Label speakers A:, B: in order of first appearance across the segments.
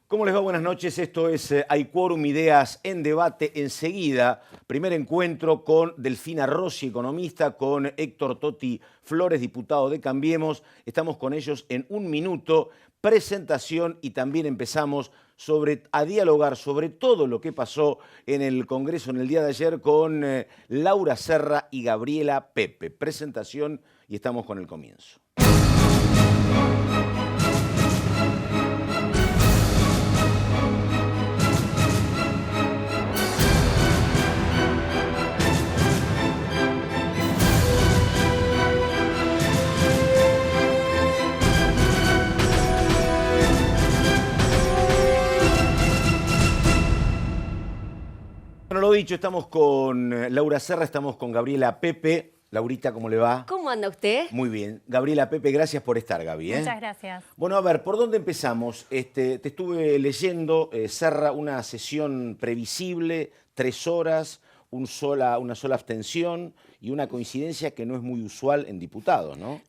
A: ¿Cómo les va? Buenas noches. Esto es Hay Quórum, Ideas en Debate. Enseguida, primer encuentro con Delfina Rossi, economista, con Héctor Totti Flores, diputado de Cambiemos. Estamos con ellos en un minuto, presentación, y también empezamos a dialogar sobre todo lo que pasó en el Congreso en el día de ayer con Laura Serra y Gabriela Pepe. Presentación y estamos con el comienzo. Bueno, lo dicho, estamos con Laura Serra, estamos con Gabriela Pepe. Laurita, ¿cómo le va?
B: ¿Cómo anda usted?
A: Muy bien. Gabriela Pepe, gracias por estar, Gaby.
C: Muchas gracias.
A: Bueno, a ver, ¿por dónde empezamos? Te estuve leyendo, Serra, una sesión previsible, 3 horas, una sola abstención y una coincidencia que no es muy usual en diputados, ¿no?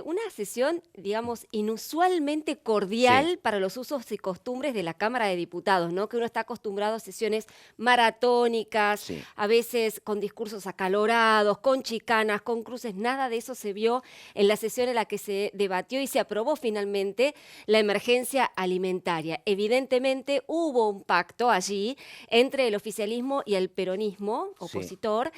B: Una sesión, digamos, inusualmente cordial
A: Sí.
B: para los usos y costumbres de la Cámara de Diputados, ¿no? Que uno está acostumbrado a sesiones maratónicas,
A: Sí.
B: a veces con discursos acalorados, con chicanas, con cruces. Nada de eso se vio en la sesión en la que se debatió y se aprobó finalmente la emergencia alimentaria. Evidentemente hubo un pacto allí entre el oficialismo y el peronismo opositor,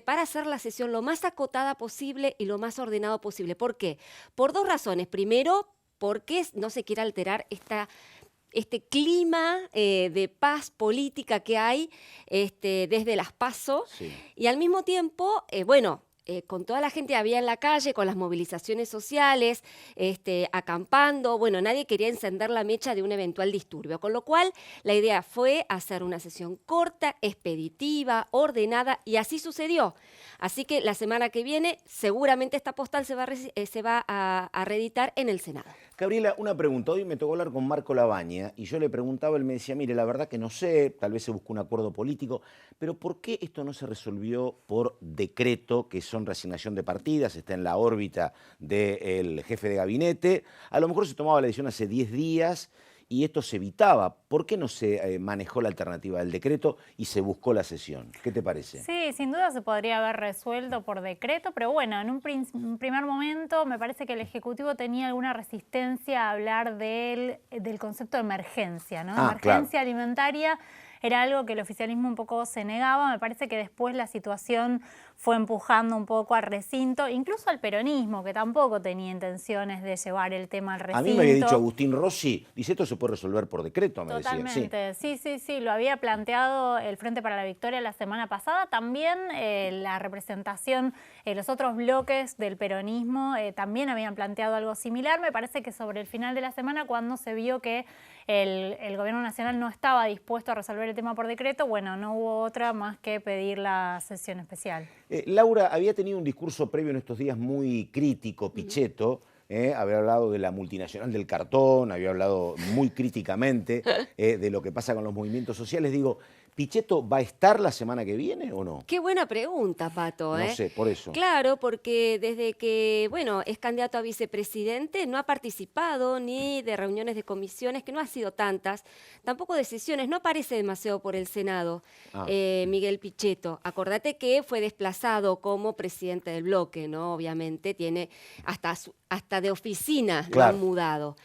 B: para hacer la sesión lo más acotada posible y lo más ordenado posible. ¿Por qué? Por 2 razones. Primero, porque no se quiere alterar este clima de paz política que hay desde las PASO.
A: Sí.
B: Y al mismo tiempo, con toda la gente que había en la calle, con las movilizaciones sociales, acampando, nadie quería encender la mecha de un eventual disturbio, con lo cual la idea fue hacer una sesión corta, expeditiva, ordenada, y así sucedió. Así que la semana que viene seguramente esta postal se va a reeditar en el Senado.
A: Gabriela, una pregunta. Hoy me tocó hablar con Marco Labaña y yo le preguntaba, él me decía, mire, la verdad que no sé, tal vez se buscó un acuerdo político, pero ¿por qué esto no se resolvió por decreto, que son reasignación de partidas, está en la órbita del jefe de gabinete? A lo mejor se tomaba la decisión hace 10 días y esto se evitaba. ¿Por qué no se manejó la alternativa del decreto y se buscó la sesión? ¿Qué te parece?
C: Sí, sin duda se podría haber resuelto por decreto, pero bueno, en un primer momento me parece que el Ejecutivo tenía alguna resistencia a hablar del concepto de emergencia, ¿no? Emergencia alimentaria era algo que el oficialismo un poco se negaba. Me parece que después la situación fue empujando un poco al recinto, incluso al peronismo, que tampoco tenía intenciones de llevar el tema al recinto.
A: A mí me había dicho Agustín Rossi, dice, esto se puede resolver por decreto, me
C: Totalmente,
A: decía.
C: sí, lo había planteado el Frente para la Victoria la semana pasada. También la representación, los otros bloques del peronismo también habían planteado algo similar. Me parece que sobre el final de la semana, cuando se vio que el gobierno nacional no estaba dispuesto a resolver el tema por decreto, no hubo otra más que pedir la sesión especial.
A: Laura había tenido un discurso previo en estos días muy crítico, Pichetto, había hablado de la multinacional del cartón, había hablado muy críticamente de lo que pasa con los movimientos sociales. Digo, ¿Pichetto va a estar la semana que viene o no?
B: Qué buena pregunta, Pato.
A: No sé, por eso.
B: Claro, porque desde que, es candidato a vicepresidente, no ha participado ni de reuniones de comisiones, que no han sido tantas, tampoco de sesiones, no aparece demasiado por el Senado, Miguel Pichetto. Acordate que fue desplazado como presidente del bloque, ¿no? Obviamente tiene hasta de oficina lo han mudado.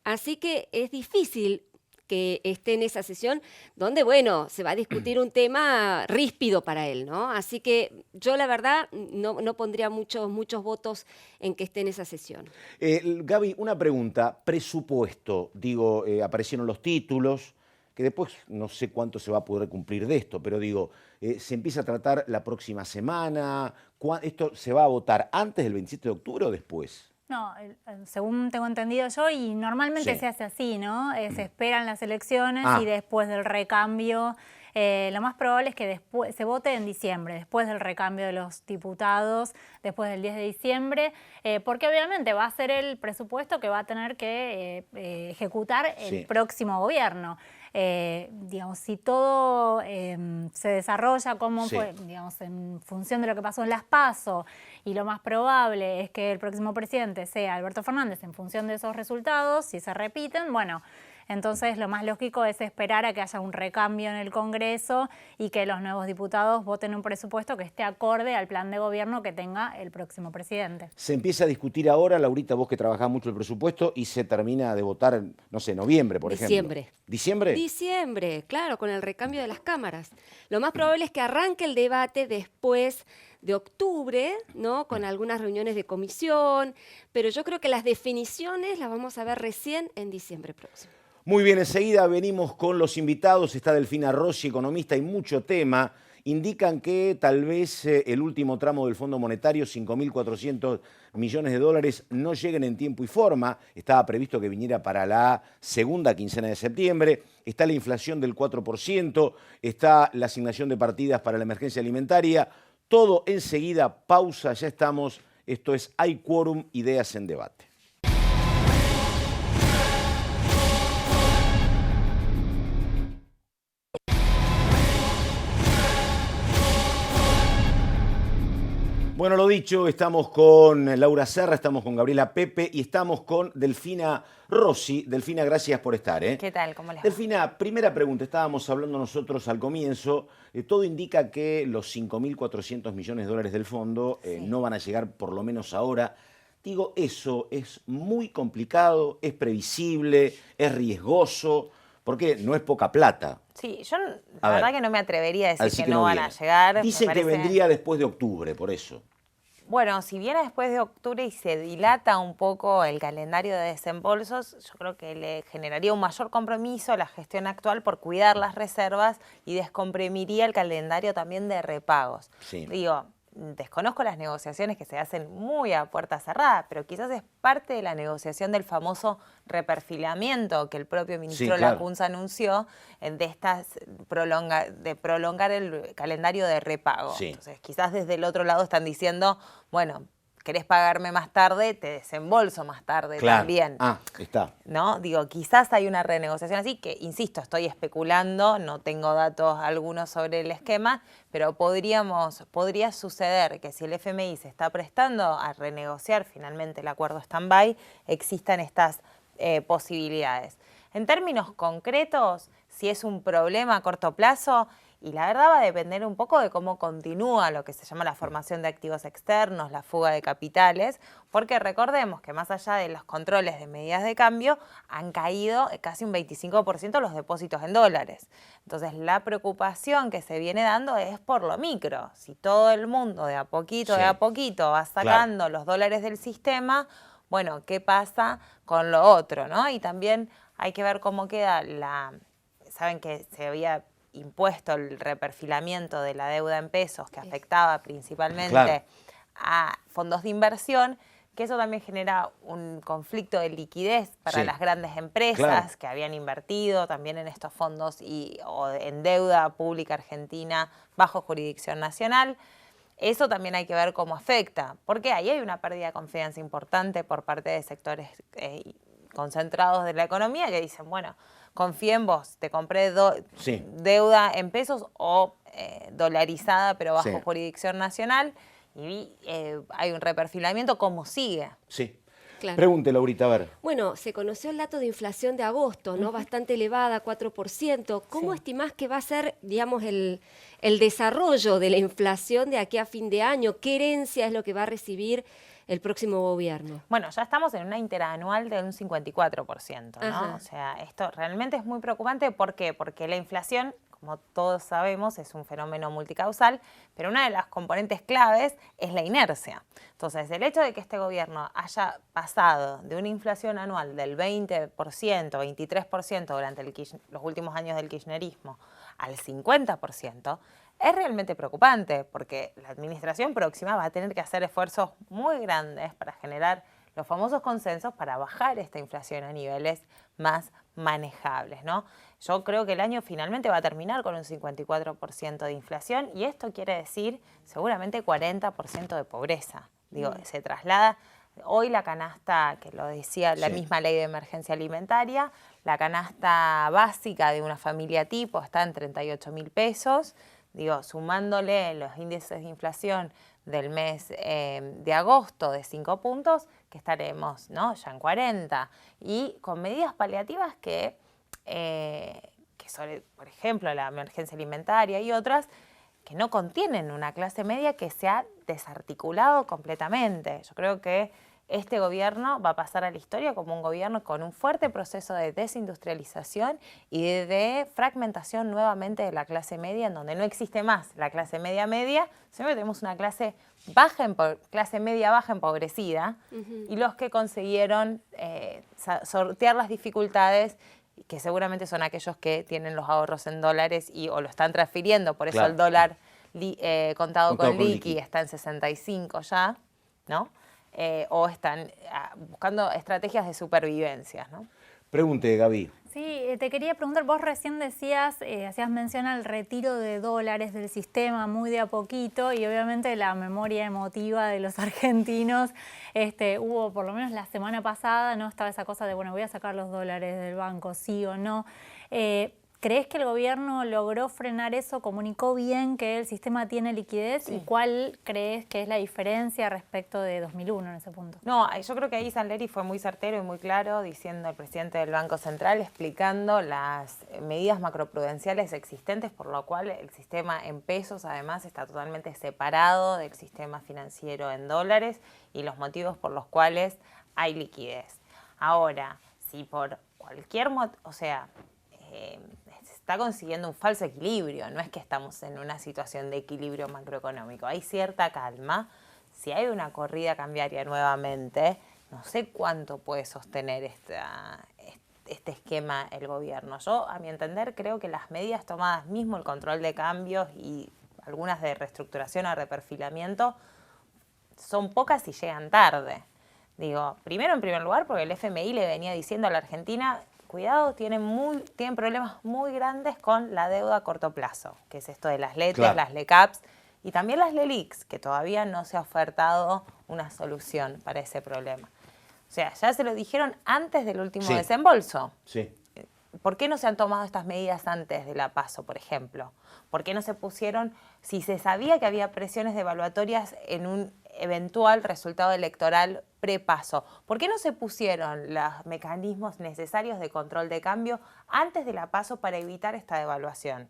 B: Así que es difícil que esté en esa sesión donde, se va a discutir un tema ríspido para él, ¿no? Así que yo, la verdad, no pondría muchos votos en que esté en esa sesión.
A: Gaby, una pregunta. Presupuesto, digo, aparecieron los títulos, que después no sé cuánto se va a poder cumplir de esto, pero digo, ¿se empieza a tratar la próxima semana? ¿Esto se va a votar antes del 27 de octubre o después?
C: No, según tengo entendido yo, y normalmente se hace así, ¿no? Se esperan las elecciones y después del recambio, lo más probable es que después se vote en diciembre, después del recambio de los diputados, después del 10 de diciembre, porque obviamente va a ser el presupuesto que va a tener que ejecutar el próximo gobierno. Si todo se desarrolla como fue, en función de lo que pasó en las PASO, y lo más probable es que el próximo presidente sea Alberto Fernández en función de esos resultados, si se repiten, Entonces lo más lógico es esperar a que haya un recambio en el Congreso y que los nuevos diputados voten un presupuesto que esté acorde al plan de gobierno que tenga el próximo presidente.
A: Se empieza a discutir ahora, Laurita, vos que trabajás mucho el presupuesto, y se termina de votar, no sé, noviembre, por ejemplo. ¿Diciembre?
B: Diciembre, claro, con el recambio de las cámaras. Lo más probable es que arranque el debate después de octubre, ¿no? Con algunas reuniones de comisión, pero yo creo que las definiciones las vamos a ver recién en diciembre próximo.
A: Muy bien, enseguida venimos con los invitados. Está Delfina Rossi, economista, y mucho tema. Indican que tal vez el último tramo del Fondo Monetario, 5.400 millones de dólares, no lleguen en tiempo y forma. Estaba previsto que viniera para la segunda quincena de septiembre. Está la inflación del 4%, está la asignación de partidas para la emergencia alimentaria. Todo enseguida, pausa, ya estamos. Esto es Hay Quórum, Ideas en Debate. Bueno, lo dicho, estamos con Laura Serra, estamos con Gabriela Pepe y estamos con Delfina Rossi. Delfina, gracias por estar.
D: ¿Qué tal? ¿Cómo les va?
A: Delfina, primera pregunta. Estábamos hablando nosotros al comienzo. Todo indica que los 5.400 millones de dólares del fondo no van a llegar, por lo menos ahora. Digo, eso es muy complicado, es previsible, es riesgoso, porque no es poca plata.
D: Sí, yo la verdad que no me atrevería a decir que no van a llegar.
A: Dicen que vendría después de octubre, por eso.
D: Bueno, si viene después de octubre y se dilata un poco el calendario de desembolsos, yo creo que le generaría un mayor compromiso a la gestión actual por cuidar las reservas y descomprimiría el calendario también de repagos. Sí. Digo, desconozco las negociaciones que se hacen muy a puerta cerrada, pero quizás es parte de la negociación del famoso reperfilamiento que el propio ministro Lacunza anunció, de prolongar el calendario de repago. Sí. Entonces, quizás desde el otro lado están diciendo, bueno, querés pagarme más tarde, te desembolso más tarde también.
A: Está.
D: ¿No? Digo, quizás hay una renegociación así, que insisto, estoy especulando, no tengo datos algunos sobre el esquema, pero podría suceder que si el FMI se está prestando a renegociar finalmente el acuerdo stand-by, existan estas posibilidades. En términos concretos, si es un problema a corto plazo, y la verdad va a depender un poco de cómo continúa lo que se llama la formación de activos externos, la fuga de capitales, porque recordemos que más allá de los controles de medidas de cambio, han caído casi un 25% los depósitos en dólares. Entonces la preocupación que se viene dando es por lo micro. Si todo el mundo de a poquito va sacando los dólares del sistema, bueno, ¿qué pasa con lo otro, ¿no? Y también hay que ver cómo queda saben que se había impuesto el reperfilamiento de la deuda en pesos que afectaba principalmente a fondos de inversión, que eso también genera un conflicto de liquidez para las grandes empresas que habían invertido también en estos fondos o en deuda pública argentina bajo jurisdicción nacional. Eso también hay que ver cómo afecta, porque ahí hay una pérdida de confianza importante por parte de sectores concentrados de la economía que dicen, bueno, confío en vos, te compré deuda en pesos o dolarizada pero bajo jurisdicción nacional y hay un reperfilamiento, ¿cómo sigue?
A: Sí. Claro. Pregúntelo ahorita, a ver.
B: Bueno, se conoció el dato de inflación de agosto, ¿no? Bastante elevada, 4%. ¿Cómo estimás que va a ser, digamos, el desarrollo de la inflación de aquí a fin de año? ¿Qué herencia es lo que va a recibir el próximo gobierno?
D: Bueno, ya estamos en una interanual de un 54%, ¿no? O sea, esto realmente es muy preocupante. ¿Por qué? Porque la inflación, como todos sabemos, es un fenómeno multicausal, pero una de las componentes claves es la inercia. Entonces, el hecho de que este gobierno haya pasado de una inflación anual del 20%, 23% durante los últimos años del kirchnerismo al 50%, es realmente preocupante porque la administración próxima va a tener que hacer esfuerzos muy grandes para generar los famosos consensos para bajar esta inflación a niveles más manejables, ¿no? Yo creo que el año finalmente va a terminar con un 54% de inflación y esto quiere decir seguramente 40% de pobreza. Digo, se traslada hoy la canasta, que lo decía la misma ley de emergencia alimentaria, la canasta básica de una familia tipo está en 38.000 pesos. Digo, sumándole los índices de inflación del mes de agosto de 5 puntos, que estaremos, ¿no?, ya en 40. Y con medidas paliativas que por ejemplo, la emergencia alimentaria y otras, que no contienen una clase media que se ha desarticulado completamente. Yo creo que este gobierno va a pasar a la historia como un gobierno con un fuerte proceso de desindustrialización y de fragmentación nuevamente de la clase media, en donde no existe más la clase media, sino que tenemos una clase media baja empobrecida, y los que consiguieron sortear las dificultades, que seguramente son aquellos que tienen los ahorros en dólares o lo están transfiriendo, por eso
A: claro,
D: el dólar contado con liqui está en 65 ya, ¿no? O están buscando estrategias de supervivencia, ¿no?
A: Pregunte, Gaby.
C: Sí, te quería preguntar, vos recién decías, hacías mención al retiro de dólares del sistema muy de a poquito, y obviamente la memoria emotiva de los argentinos, hubo por lo menos la semana pasada, ¿no? Estaba esa cosa de, bueno, voy a sacar los dólares del banco, sí o no. ¿Crees que el gobierno logró frenar eso? ¿Comunicó bien que el sistema tiene liquidez? Sí. ¿Y cuál crees que es la diferencia respecto de 2001 en ese punto?
D: No, yo creo que ahí Sanleri fue muy certero y muy claro, diciendo al presidente del Banco Central, explicando las medidas macroprudenciales existentes, por lo cual el sistema en pesos además está totalmente separado del sistema financiero en dólares y los motivos por los cuales hay liquidez. Ahora, si por cualquier motivo, se está consiguiendo un falso equilibrio, no es que estamos en una situación de equilibrio macroeconómico, hay cierta calma. Si hay una corrida cambiaria nuevamente, no sé cuánto puede sostener este esquema el gobierno. Yo, a mi entender, creo que las medidas tomadas, mismo el control de cambios y algunas de reestructuración o reperfilamiento, son pocas y llegan tarde. Digo, en primer lugar, porque el FMI le venía diciendo a la Argentina, cuidado, tienen problemas muy grandes con la deuda a corto plazo, que es esto de las LETES, claro, las LECAPs y también las LELIQs, que todavía no se ha ofertado una solución para ese problema. O sea, ya se lo dijeron antes del último desembolso.
A: Sí.
D: ¿Por qué no se han tomado estas medidas antes de la PASO, por ejemplo? ¿Por qué no se pusieron, si se sabía que había presiones devaluatorias en un eventual resultado electoral pre-PASO, ¿por qué no se pusieron los mecanismos necesarios de control de cambio antes de la PASO para evitar esta devaluación?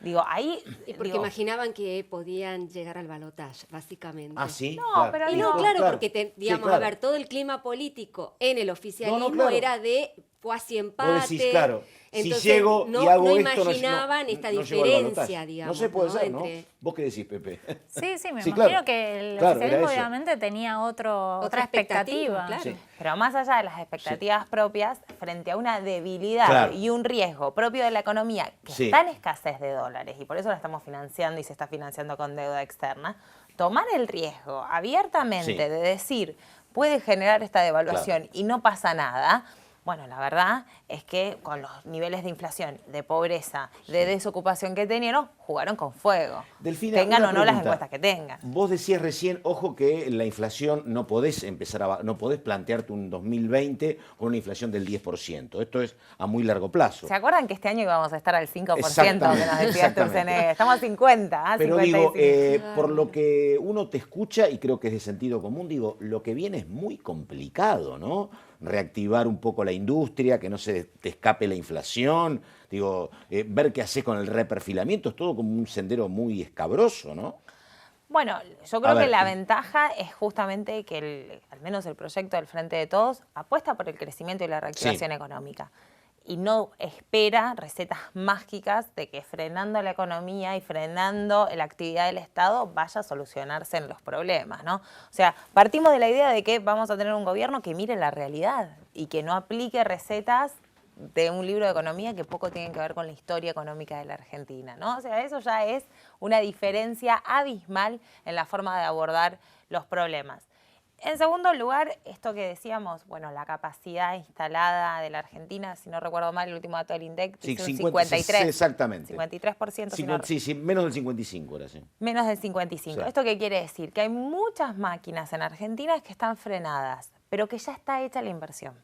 D: Digo, ahí...
B: Y porque imaginaban que podían llegar al balotaje, básicamente.
A: Ah, sí.
D: No,
A: claro.
D: pero
B: y
D: digo,
B: no, claro, porque digamos,
A: claro,
B: a ver, todo el clima político en el oficialismo
A: claro,
B: era de cuasi empate.
A: Vos decís, claro,
B: entonces,
A: si llego y hago
B: no
A: esto,
B: imaginaban esta
A: llego al
B: diferencia,
A: balotaje.
B: digamos.
A: No se puede ser, ¿no?
B: Entre...
A: ¿Vos qué decís, Pepe?
C: Sí, me
A: sí,
C: imagino
A: claro,
C: que el
A: claro,
C: oficialismo obviamente tenía otra expectativa.
B: Claro.
A: Sí.
D: Pero más allá de las expectativas propias, frente a una debilidad y un riesgo propio de la economía que está en escasez de dólares, y por eso la estamos financiando y se está financiando con deuda externa, tomar el riesgo abiertamente de decir, puede generar esta devaluación y no pasa nada. Bueno, la verdad es que con los niveles de inflación, de pobreza, de desocupación que tenieron, jugaron con fuego.
A: Delfina,
D: tengan o no
A: pregunta.
D: las encuestas que tengan.
A: Vos decías recién, ojo, que la inflación no podés plantearte un 2020 con una inflación del 10%. Esto es a muy largo plazo.
D: ¿Se acuerdan que este año íbamos a estar al 5% que nos decía Turcenet? Estamos a 50,
A: Pero
D: 55.
A: digo, por lo que uno te escucha, y creo que es de sentido común, digo, lo que viene es muy complicado, ¿no? Reactivar un poco la industria, que no se te escape la inflación, digo, ver qué haces con el reperfilamiento, es todo como un sendero muy escabroso, ¿no?
D: Bueno, yo creo que la ventaja es justamente que al menos el proyecto del Frente de Todos apuesta por el crecimiento y la reactivación económica. Y no espera recetas mágicas de que frenando la economía y frenando la actividad del Estado vaya a solucionarse en los problemas, ¿no? O sea, partimos de la idea de que vamos a tener un gobierno que mire la realidad y que no aplique recetas de un libro de economía que poco tienen que ver con la historia económica de la Argentina, ¿no? O sea, eso ya es una diferencia abismal en la forma de abordar los problemas. En segundo lugar, esto que decíamos, bueno, la capacidad instalada de la Argentina, si no recuerdo mal, el último dato del INDEC,
A: sí,
D: dice un 53.
A: Sí, exactamente.
D: 53%.
A: Sí, menos del 55 era, sí.
D: Menos del 55. Sí. ¿Esto qué quiere decir? Que hay muchas máquinas en Argentina que están frenadas, pero que ya está hecha la inversión.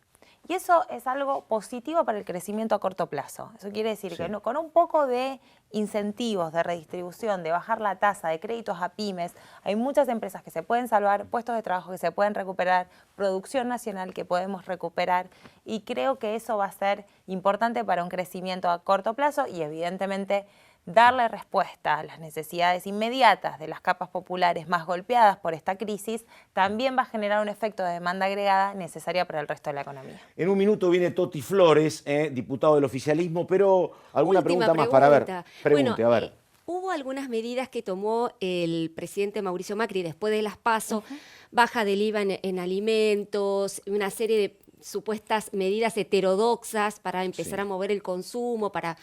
D: Y eso es algo positivo para el crecimiento a corto plazo. Eso quiere decir que con un poco de incentivos, de redistribución, de bajar la tasa de créditos a pymes, hay muchas empresas que se pueden salvar, puestos de trabajo que se pueden recuperar, producción nacional que podemos recuperar, y creo que eso va a ser importante para un crecimiento a corto plazo y evidentemente darle respuesta a las necesidades inmediatas de las capas populares más golpeadas por esta crisis también va a generar un efecto de demanda agregada necesaria para el resto de la economía.
A: En un minuto viene Toti Flores, diputado del oficialismo, pero alguna
B: Última
A: pregunta más para ver.
B: Pregunte,
A: a ver.
B: Hubo algunas medidas que tomó el presidente Mauricio Macri después de las PASO, baja del IVA en alimentos, una serie de supuestas medidas heterodoxas para empezar a mover el consumo, para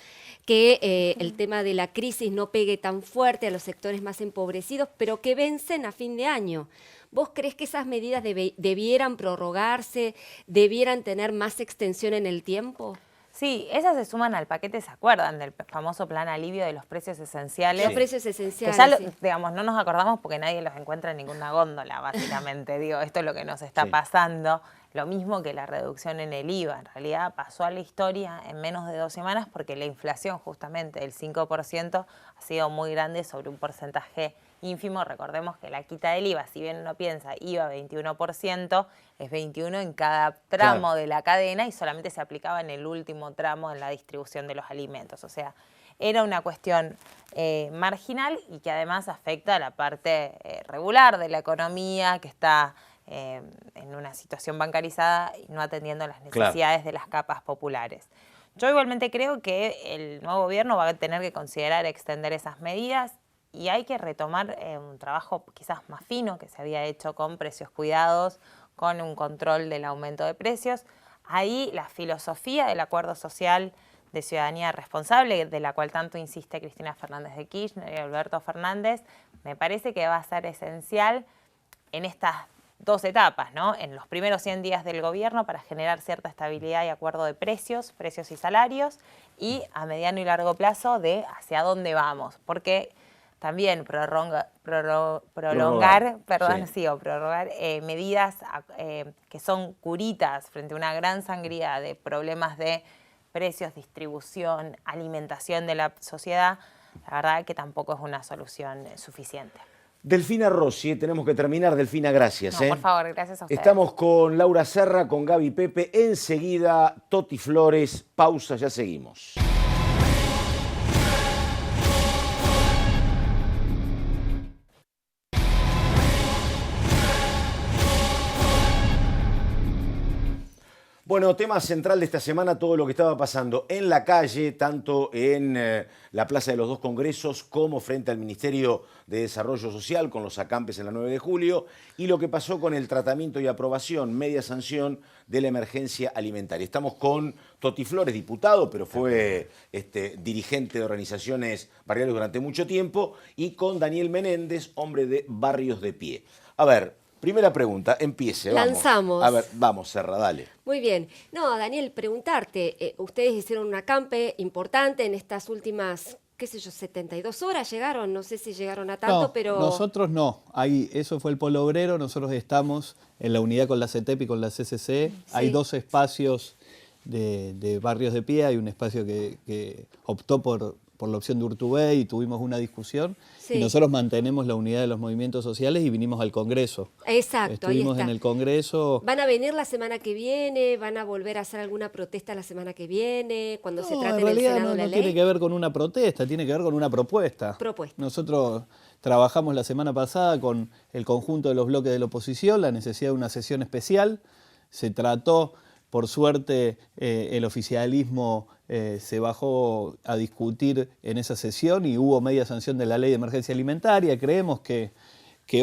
B: que el tema de la crisis no pegue tan fuerte a los sectores más empobrecidos, pero que vencen a fin de año. ¿Vos crees que esas medidas debieran prorrogarse, debieran tener más extensión en el tiempo?
D: Sí, esas se suman al paquete, ¿se acuerdan? Del famoso plan alivio de los precios esenciales.
B: Los precios esenciales,
D: que ya, digamos, no nos acordamos porque nadie los encuentra en ninguna góndola, básicamente. Digo, esto es lo que nos está pasando. Lo mismo que la reducción en el IVA. En realidad pasó a la historia en menos de 2 semanas porque la inflación justamente del 5% ha sido muy grande sobre un porcentaje ínfimo. Recordemos que la quita del IVA, si bien uno piensa IVA 21%, es 21 en cada tramo de la cadena y solamente se aplicaba en el último tramo en la distribución de los alimentos. O sea, era una cuestión marginal y que además afecta a la parte regular de la economía que está en una situación bancarizada y no atendiendo las necesidades de las capas populares. Yo igualmente creo que el nuevo gobierno va a tener que considerar extender esas medidas y hay que retomar un trabajo quizás más fino que se había hecho con precios cuidados, con un control del aumento de precios. Ahí la filosofía del acuerdo social de ciudadanía responsable, de la cual tanto insiste Cristina Fernández de Kirchner y Alberto Fernández, me parece que va a ser esencial en estas 2 etapas, ¿no? En los primeros 100 días del gobierno para generar cierta estabilidad y acuerdo de precios y salarios, y a mediano y largo plazo de hacia dónde vamos, porque también prorrogar medidas que son curitas frente a una gran sangría de problemas de precios, distribución, alimentación de la sociedad, la verdad que tampoco es una solución suficiente.
A: Delfina Rossi, tenemos que terminar. Delfina, gracias.
D: No, por favor, gracias a ustedes.
A: Estamos con Laura Serra, con Gaby Pepe. Enseguida, Toti Flores. Pausa, ya seguimos. Bueno, tema central de esta semana, todo lo que estaba pasando en la calle, tanto en la Plaza de los 2 Congresos como frente al Ministerio de Desarrollo Social, con los acampes en la 9 de julio, y lo que pasó con el tratamiento y aprobación, media sanción de la emergencia alimentaria. Estamos con Toti Flores, diputado, pero fue dirigente de organizaciones barriales durante mucho tiempo, y con Daniel Menéndez, hombre de Barrios de Pie. A ver, primera pregunta, empiece. Vamos.
B: Lanzamos.
A: A ver, vamos, Serra, dale.
B: Muy bien. No, Daniel, preguntarte, ustedes hicieron un acampe importante en estas últimas, qué sé yo, 72 horas llegaron, no sé si llegaron a tanto,
E: no,
B: pero...
E: nosotros no. Eso fue el Polo Obrero, nosotros estamos en la unidad con la CETEP y con la CCC. Sí. Hay 2 espacios de Barrios de Pie, hay un espacio que optó por la opción de Urtubey y tuvimos una discusión. Sí. Y nosotros mantenemos la unidad de los movimientos sociales y vinimos al Congreso.
B: Exacto,
E: estuvimos
B: ahí está.
E: En el Congreso.
B: ¿Van a venir la semana que viene? ¿Van a volver a hacer alguna protesta la semana que viene? Cuando se trate del Senado de la ley.
E: No tiene que ver con una protesta, tiene que ver con una propuesta. Nosotros trabajamos la semana pasada con el conjunto de los bloques de la oposición, la necesidad de una sesión especial. Se trató, por suerte, el oficialismo se bajó a discutir en esa sesión y hubo media sanción de la ley de emergencia alimentaria. Creemos que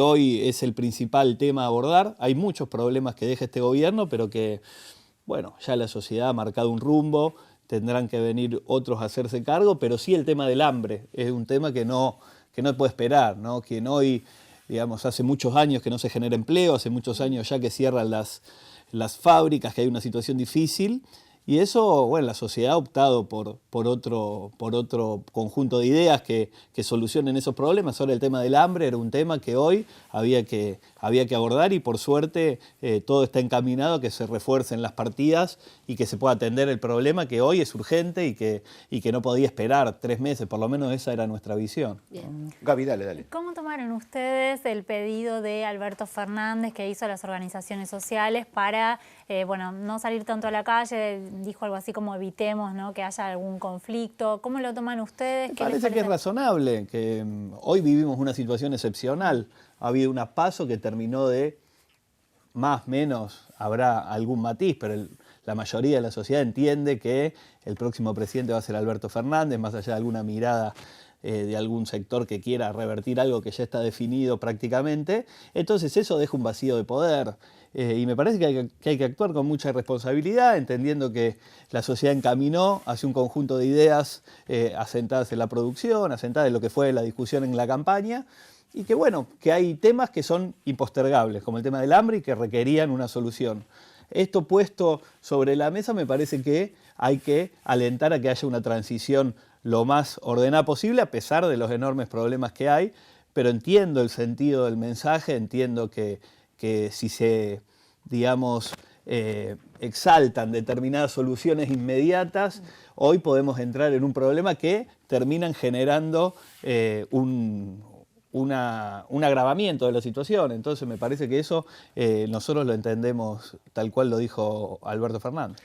E: hoy es el principal tema a abordar. Hay muchos problemas que deja este gobierno, pero que, bueno, ya la sociedad ha marcado un rumbo, tendrán que venir otros a hacerse cargo, pero sí el tema del hambre es un tema que no puede esperar, ¿no? Que hoy, digamos, hace muchos años que no se genera empleo, hace muchos años ya que cierran las fábricas, que hay una situación difícil. Y eso, bueno, la sociedad ha optado por otro conjunto de ideas que solucionen esos problemas. Ahora el tema del hambre era un tema que hoy había que abordar y por suerte todo está encaminado a que se refuercen las partidas y que se pueda atender el problema que hoy es urgente y que no podía esperar 3 meses, por lo menos esa era nuestra visión.
B: Bien.
A: Gaby, dale.
C: ¿Cómo tomaron ustedes el pedido de Alberto Fernández que hizo a las organizaciones sociales para no salir tanto a la calle? Dijo algo así como evitemos, ¿no?, que haya algún conflicto. ¿Cómo lo toman ustedes?
E: Me parece que es razonable, que hoy vivimos una situación excepcional. Ha habido un PASO que terminó de, más o menos, habrá algún matiz, pero la mayoría de la sociedad entiende que el próximo presidente va a ser Alberto Fernández, más allá de alguna mirada de algún sector que quiera revertir algo que ya está definido prácticamente. Entonces eso deja un vacío de poder. Y me parece que hay que actuar con mucha responsabilidad, entendiendo que la sociedad encaminó hacia un conjunto de ideas asentadas en la producción, asentadas en lo que fue la discusión en la campaña, y que hay temas que son impostergables, como el tema del hambre y que requerían una solución. Esto puesto sobre la mesa me parece que hay que alentar a que haya una transición lo más ordenada posible, a pesar de los enormes problemas que hay, pero entiendo el sentido del mensaje, entiendo que si se, exaltan determinadas soluciones inmediatas, hoy podemos entrar en un problema que terminan generando un agravamiento de la situación. Entonces me parece que eso nosotros lo entendemos tal cual lo dijo Alberto Fernández.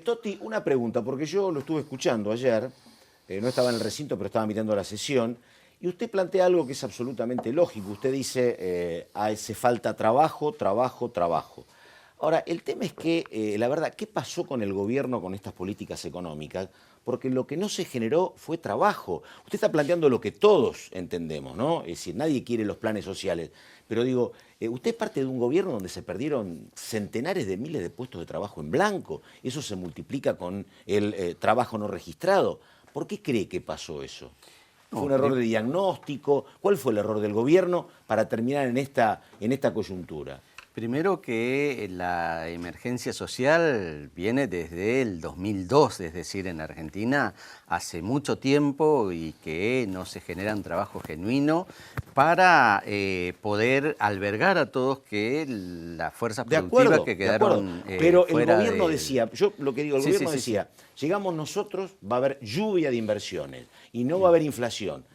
A: Toti, una pregunta, porque yo lo estuve escuchando ayer, no estaba en el recinto, pero estaba mirando la sesión, y usted plantea algo que es absolutamente lógico. Usted dice, hace falta trabajo. Ahora, el tema es que, la verdad, ¿qué pasó con el gobierno con estas políticas económicas? Porque lo que no se generó fue trabajo. Usted está planteando lo que todos entendemos, ¿no? Es decir, nadie quiere los planes sociales. Pero digo, usted es parte de un gobierno donde se perdieron centenares de miles de puestos de trabajo en blanco. Eso se multiplica con el trabajo no registrado. ¿Por qué cree que pasó eso? ¿Fue un error de diagnóstico? ¿Cuál fue el error del gobierno para terminar en esta coyuntura?
F: Primero que la emergencia social viene desde el 2002, es decir, en Argentina hace mucho tiempo y que no se genera un trabajo genuino para poder albergar a todos que las fuerzas productivas que quedaron
A: pero
F: fuera
A: el gobierno decía, yo lo que digo, el gobierno decía, llegamos nosotros, va a haber lluvia de inversiones y no va a haber inflación.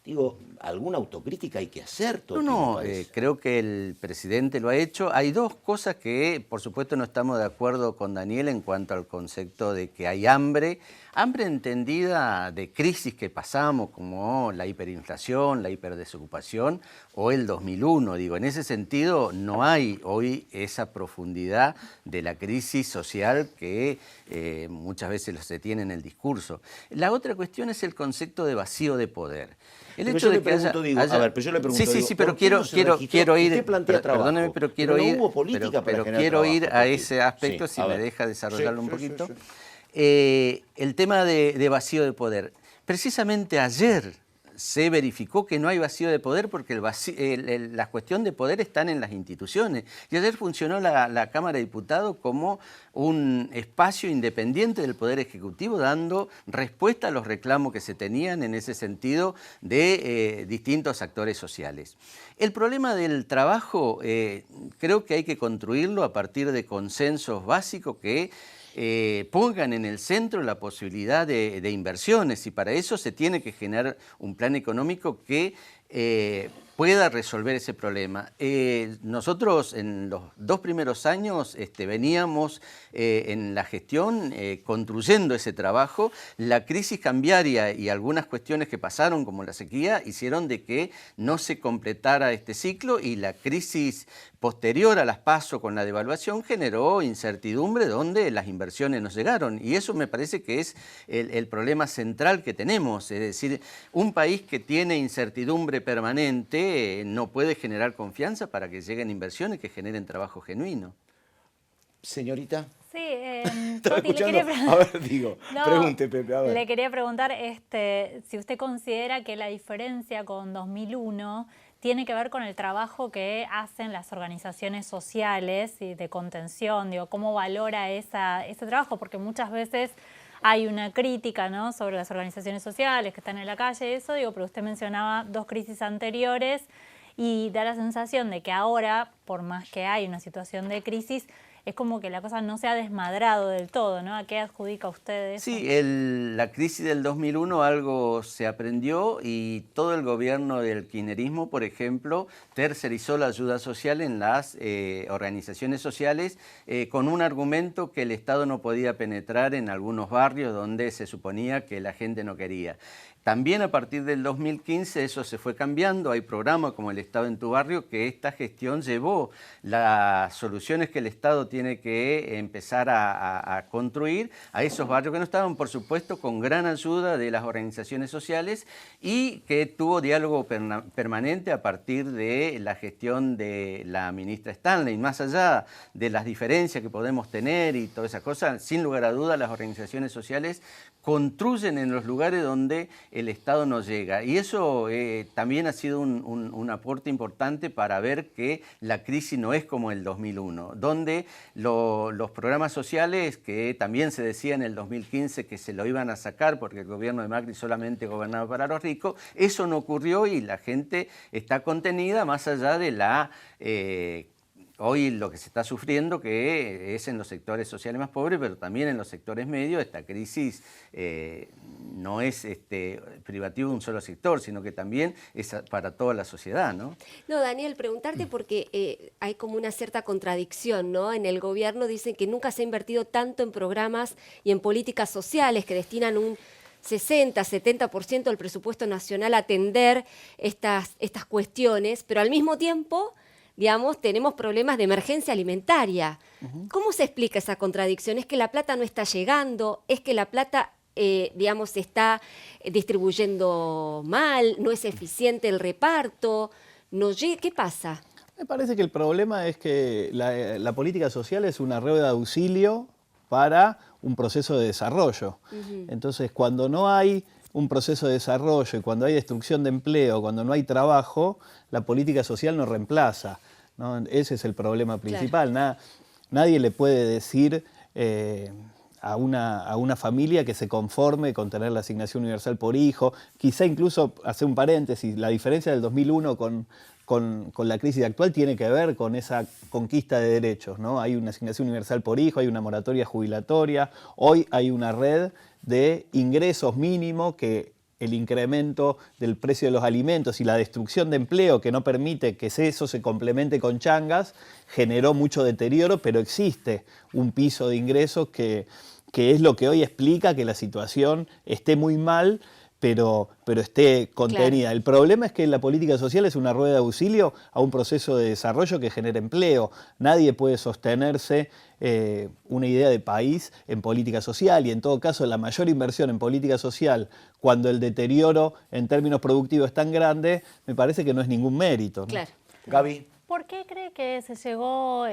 A: Digo, alguna autocrítica hay que hacer.
F: Creo que el presidente lo ha hecho. Hay dos cosas que, por supuesto, no estamos de acuerdo con Daniel en cuanto al concepto de que hay hambre. Hambre entendida de crisis que pasamos, como la hiperinflación, la hiperdesocupación o el 2001. Digo, en ese sentido no hay hoy esa profundidad de la crisis social que muchas veces se tiene en el discurso. La otra cuestión es el concepto de vacío de poder.
A: El hecho de que yo le pregunto,
F: sí, pero quiero ir, perdóneme, pero quiero ir, pero quiero ir a ese aspecto, si me deja desarrollarlo un poquito. El tema de vacío de poder. Precisamente ayer se verificó que no hay vacío de poder porque la cuestión de poder están en las instituciones. Y ayer funcionó la Cámara de Diputados como un espacio independiente del Poder Ejecutivo, dando respuesta a los reclamos que se tenían en ese sentido de distintos actores sociales. El problema del trabajo creo que hay que construirlo a partir de consensos básicos que pongan en el centro la posibilidad de inversiones, y para eso se tiene que generar un plan económico que pueda resolver ese problema. Nosotros en los 2 primeros años veníamos en la gestión construyendo ese trabajo. La crisis cambiaria y algunas cuestiones que pasaron, como la sequía, hicieron de que no se completara este ciclo, y la crisis posterior a las PASO con la devaluación generó incertidumbre donde las inversiones no llegaron, y eso me parece que es el problema central que tenemos. Es decir, un país que tiene incertidumbre permanente no puede generar confianza para que lleguen inversiones que generen trabajo genuino.
A: Señorita.
C: Sí,
A: Estaba escuchando. A ver, pregunte, Pepe. A ver.
C: Le quería preguntar si usted considera que la diferencia con 2001 tiene que ver con el trabajo que hacen las organizaciones sociales y de contención, digo, cómo valora ese trabajo, porque muchas veces hay una crítica, ¿no?, sobre las organizaciones sociales que están en la calle, eso, digo, pero usted mencionaba 2 crisis anteriores y da la sensación de que ahora, por más que hay una situación de crisis, es como que la cosa no se ha desmadrado del todo, ¿no? ¿A qué adjudica usted eso?
F: Sí, la crisis del 2001 algo se aprendió y todo el gobierno del kirchnerismo, por ejemplo, tercerizó la ayuda social en las organizaciones sociales con un argumento que el Estado no podía penetrar en algunos barrios donde se suponía que la gente no quería. También a partir del 2015 eso se fue cambiando, hay programas como el Estado en tu barrio que esta gestión llevó las soluciones que el Estado tiene que empezar a construir a esos barrios que no estaban, por supuesto, con gran ayuda de las organizaciones sociales y que tuvo diálogo permanente a partir de la gestión de la ministra Stanley. Más allá de las diferencias que podemos tener y todas esas cosas, sin lugar a dudas las organizaciones sociales construyen en los lugares donde el Estado no llega. Y eso también ha sido un aporte importante para ver que la crisis no es como el 2001, donde los programas sociales, que también se decía en el 2015 que se lo iban a sacar porque el gobierno de Macri solamente gobernaba para los ricos, eso no ocurrió y la gente está contenida más allá de la... Hoy lo que se está sufriendo que es en los sectores sociales más pobres, pero también en los sectores medios, esta crisis no es privativo de un solo sector, sino que también es para toda la sociedad, ¿no?
B: No, Daniel, preguntarte porque hay como una cierta contradicción, ¿no? En el gobierno dicen que nunca se ha invertido tanto en programas y en políticas sociales que destinan un 60-70% del presupuesto nacional a atender estas cuestiones, pero al mismo tiempo... digamos, tenemos problemas de emergencia alimentaria. ¿Cómo se explica esa contradicción? ¿Es que la plata no está llegando? ¿Es que la plata, digamos, se está distribuyendo mal? ¿No es eficiente el reparto? ¿Qué pasa?
E: Me parece que el problema es que la política social es una rueda de auxilio para un proceso de desarrollo. Entonces, cuando no hay un proceso de desarrollo y cuando hay destrucción de empleo, cuando no hay trabajo, la política social no reemplaza, ¿no? Ese es el problema principal. Claro. Nadie le puede decir a una familia que se conforme con tener la asignación universal por hijo. Quizá incluso, hacer un paréntesis, la diferencia del 2001 con la crisis actual tiene que ver con esa conquista de derechos, ¿no? Hay una asignación universal por hijo, hay una moratoria jubilatoria, hoy hay una red de ingresos mínimos que el incremento del precio de los alimentos y la destrucción de empleo que no permite que eso se complemente con changas generó mucho deterioro, pero existe un piso de ingresos que es lo que hoy explica que la situación esté muy mal, pero esté contenida. Claro. El problema es que la política social es una rueda de auxilio a un proceso de desarrollo que genera empleo. Nadie puede sostenerse una idea de país en política social y en todo caso la mayor inversión en política social cuando el deterioro en términos productivos es tan grande, me parece que no es ningún mérito, ¿no?
B: Claro.
A: Gaby.
C: ¿Por qué cree que se llegó,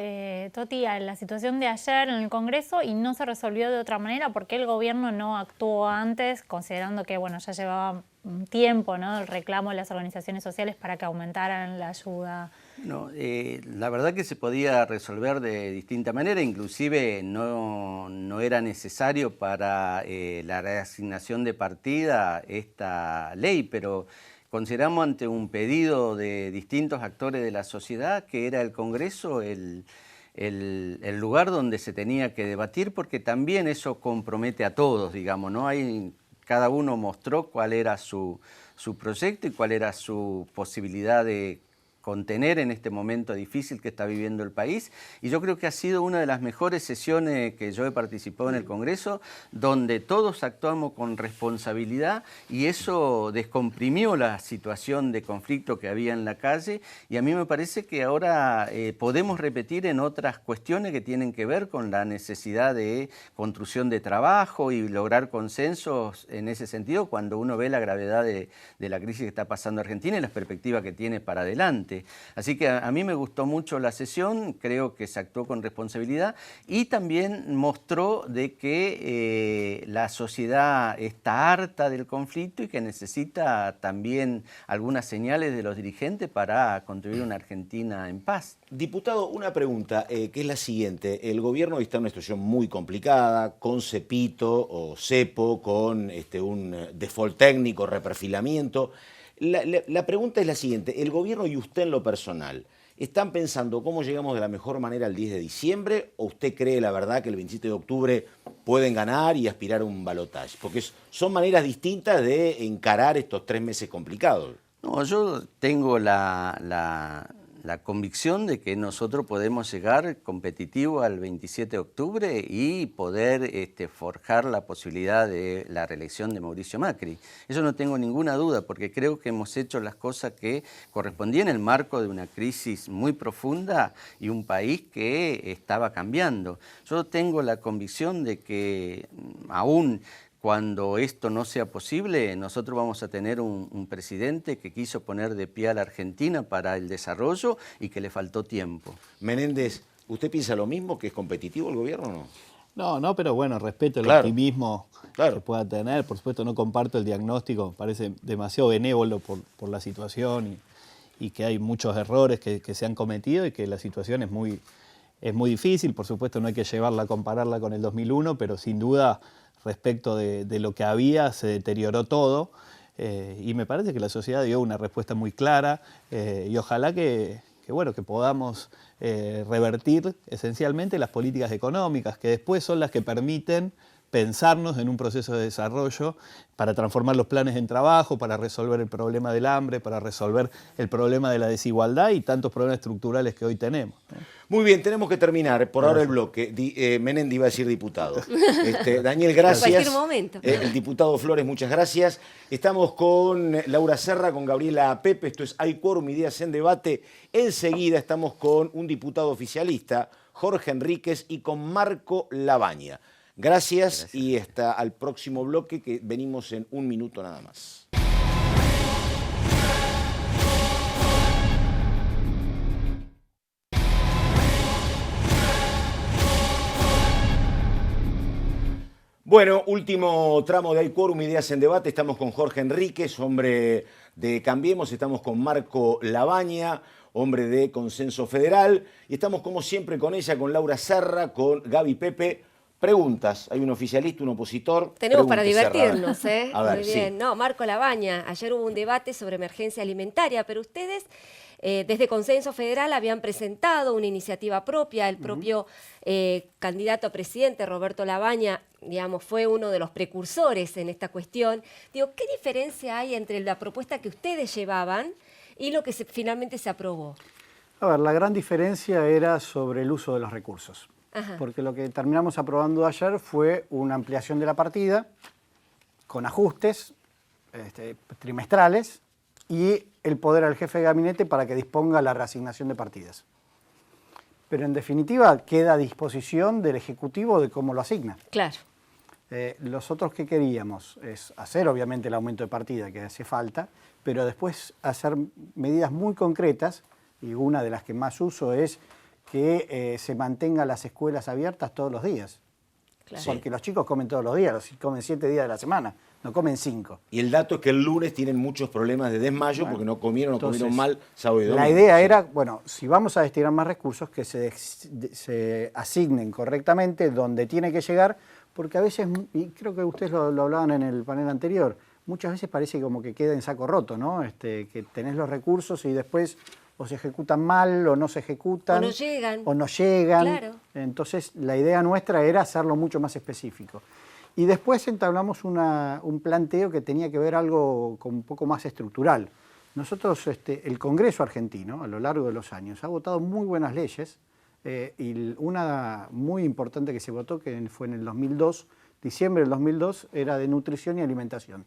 C: Toti, a la situación de ayer en el Congreso y no se resolvió de otra manera? ¿Por qué el gobierno no actuó antes, considerando que bueno, ya llevaba un tiempo, ¿no?, el reclamo de las organizaciones sociales para que aumentaran la ayuda?
F: No, la verdad que se podía resolver de distinta manera, inclusive no era necesario para la reasignación de partida esta ley, pero... consideramos ante un pedido de distintos actores de la sociedad que era el Congreso el lugar donde se tenía que debatir, porque también eso compromete a todos, digamos, ¿no? Cada uno mostró cuál era su proyecto y cuál era su posibilidad de contener en este momento difícil que está viviendo el país, y yo creo que ha sido una de las mejores sesiones que yo he participado en el Congreso, donde todos actuamos con responsabilidad y eso descomprimió la situación de conflicto que había en la calle, y a mí me parece que ahora podemos repetir en otras cuestiones que tienen que ver con la necesidad de construcción de trabajo y lograr consensos en ese sentido cuando uno ve la gravedad de la crisis que está pasando Argentina y las perspectivas que tiene para adelante. presidente. Así que a mí me gustó mucho la sesión, creo que se actuó con responsabilidad y también mostró de que la sociedad está harta del conflicto y que necesita también algunas señales de los dirigentes para construir una Argentina en paz.
A: Diputado, una pregunta que es la siguiente. El gobierno está en una situación muy complicada, con cepito o cepo, con un default técnico, reperfilamiento. La pregunta es la siguiente. ¿El gobierno y usted en lo personal están pensando cómo llegamos de la mejor manera al 10 de diciembre o usted cree la verdad que el 27 de octubre pueden ganar y aspirar a un balotaje? Porque son maneras distintas de encarar estos 3 meses complicados.
F: No, yo tengo la convicción de que nosotros podemos llegar competitivo al 27 de octubre y poder forjar la posibilidad de la reelección de Mauricio Macri. Eso no tengo ninguna duda, porque creo que hemos hecho las cosas que correspondían en el marco de una crisis muy profunda y un país que estaba cambiando. Yo tengo la convicción de que aún cuando esto no sea posible, nosotros vamos a tener un presidente que quiso poner de pie a la Argentina para el desarrollo y que le faltó tiempo.
A: Menéndez, ¿usted piensa lo mismo, que es competitivo el gobierno o no?
E: No, pero bueno, respeto el optimismo que pueda tener. Por supuesto, no comparto el diagnóstico, parece demasiado benévolo por la situación y que hay muchos errores que se han cometido y que la situación es muy difícil. Por supuesto, no hay que llevarla a compararla con el 2001, pero sin duda, respecto de lo que había, se deterioró todo y me parece que la sociedad dio una respuesta muy clara y ojalá que podamos revertir esencialmente las políticas económicas, que después son las que permiten pensarnos en un proceso de desarrollo para transformar los planes en trabajo, para resolver el problema del hambre, para resolver el problema de la desigualdad y tantos problemas estructurales que hoy tenemos, ¿no?
A: Muy bien, tenemos que terminar por ahora el bloque. Menéndez iba a decir diputado. Daniel, gracias.
B: En cualquier momento.
A: El diputado Flores, muchas gracias. Estamos con Laura Serra, con Gabriela Pepe. Esto es Hay Quórum, Ideas en Debate. Enseguida estamos con un diputado oficialista, Jorge Enríquez, y con Marco Labaña. Gracias y hasta al próximo bloque, que venimos en un minuto nada más. Bueno, último tramo de Hay Quórum, Ideas en Debate. Estamos con Jorge Enríquez, hombre de Cambiemos. Estamos con Marco Labaña, hombre de Consenso Federal. Y estamos como siempre con ella, con Laura Serra, con Gaby Pepe. Preguntas. Hay un oficialista, un opositor.
B: Tenemos para divertirnos,
A: ¿eh? A ver,
B: muy bien. Sí. No, Marco Labaña, ayer hubo un debate sobre emergencia alimentaria, pero ustedes desde Consenso Federal habían presentado una iniciativa propia. El propio candidato a presidente, Roberto Labaña, digamos, fue uno de los precursores en esta cuestión. Digo, ¿qué diferencia hay entre la propuesta que ustedes llevaban y lo que finalmente se aprobó?
G: A ver, la gran diferencia era sobre el uso de los recursos. Ajá. Porque lo que terminamos aprobando ayer fue una ampliación de la partida con ajustes trimestrales y el poder al jefe de gabinete para que disponga la reasignación de partidas. Pero en definitiva queda a disposición del Ejecutivo de cómo lo asigna.
B: Claro.
G: Los otros que queríamos es hacer obviamente el aumento de partida que hace falta, pero después hacer medidas muy concretas, y una de las que más uso es que se mantengan las escuelas abiertas todos los días. Claro. Porque los chicos comen todos los días, comen 7 días de la semana, no comen 5.
A: Y el dato es que el lunes tienen muchos problemas de desmayo, porque no comieron mal sábado y domingo.
G: La idea era, bueno, si vamos a destinar más recursos, que se asignen correctamente donde tiene que llegar, porque a veces, y creo que ustedes lo hablaban en el panel anterior, muchas veces parece como que queda en saco roto, ¿no? Que tenés los recursos y después o se ejecutan mal, o no se ejecutan.
B: O no llegan.
G: O no llegan.
B: Claro.
G: Entonces, la idea nuestra era hacerlo mucho más específico. Y después entablamos un planteo que tenía que ver algo con un poco más estructural. Nosotros, el Congreso argentino, a lo largo de los años, ha votado muy buenas leyes, y una muy importante que se votó, que fue en el 2002, diciembre del 2002, era de nutrición y alimentación.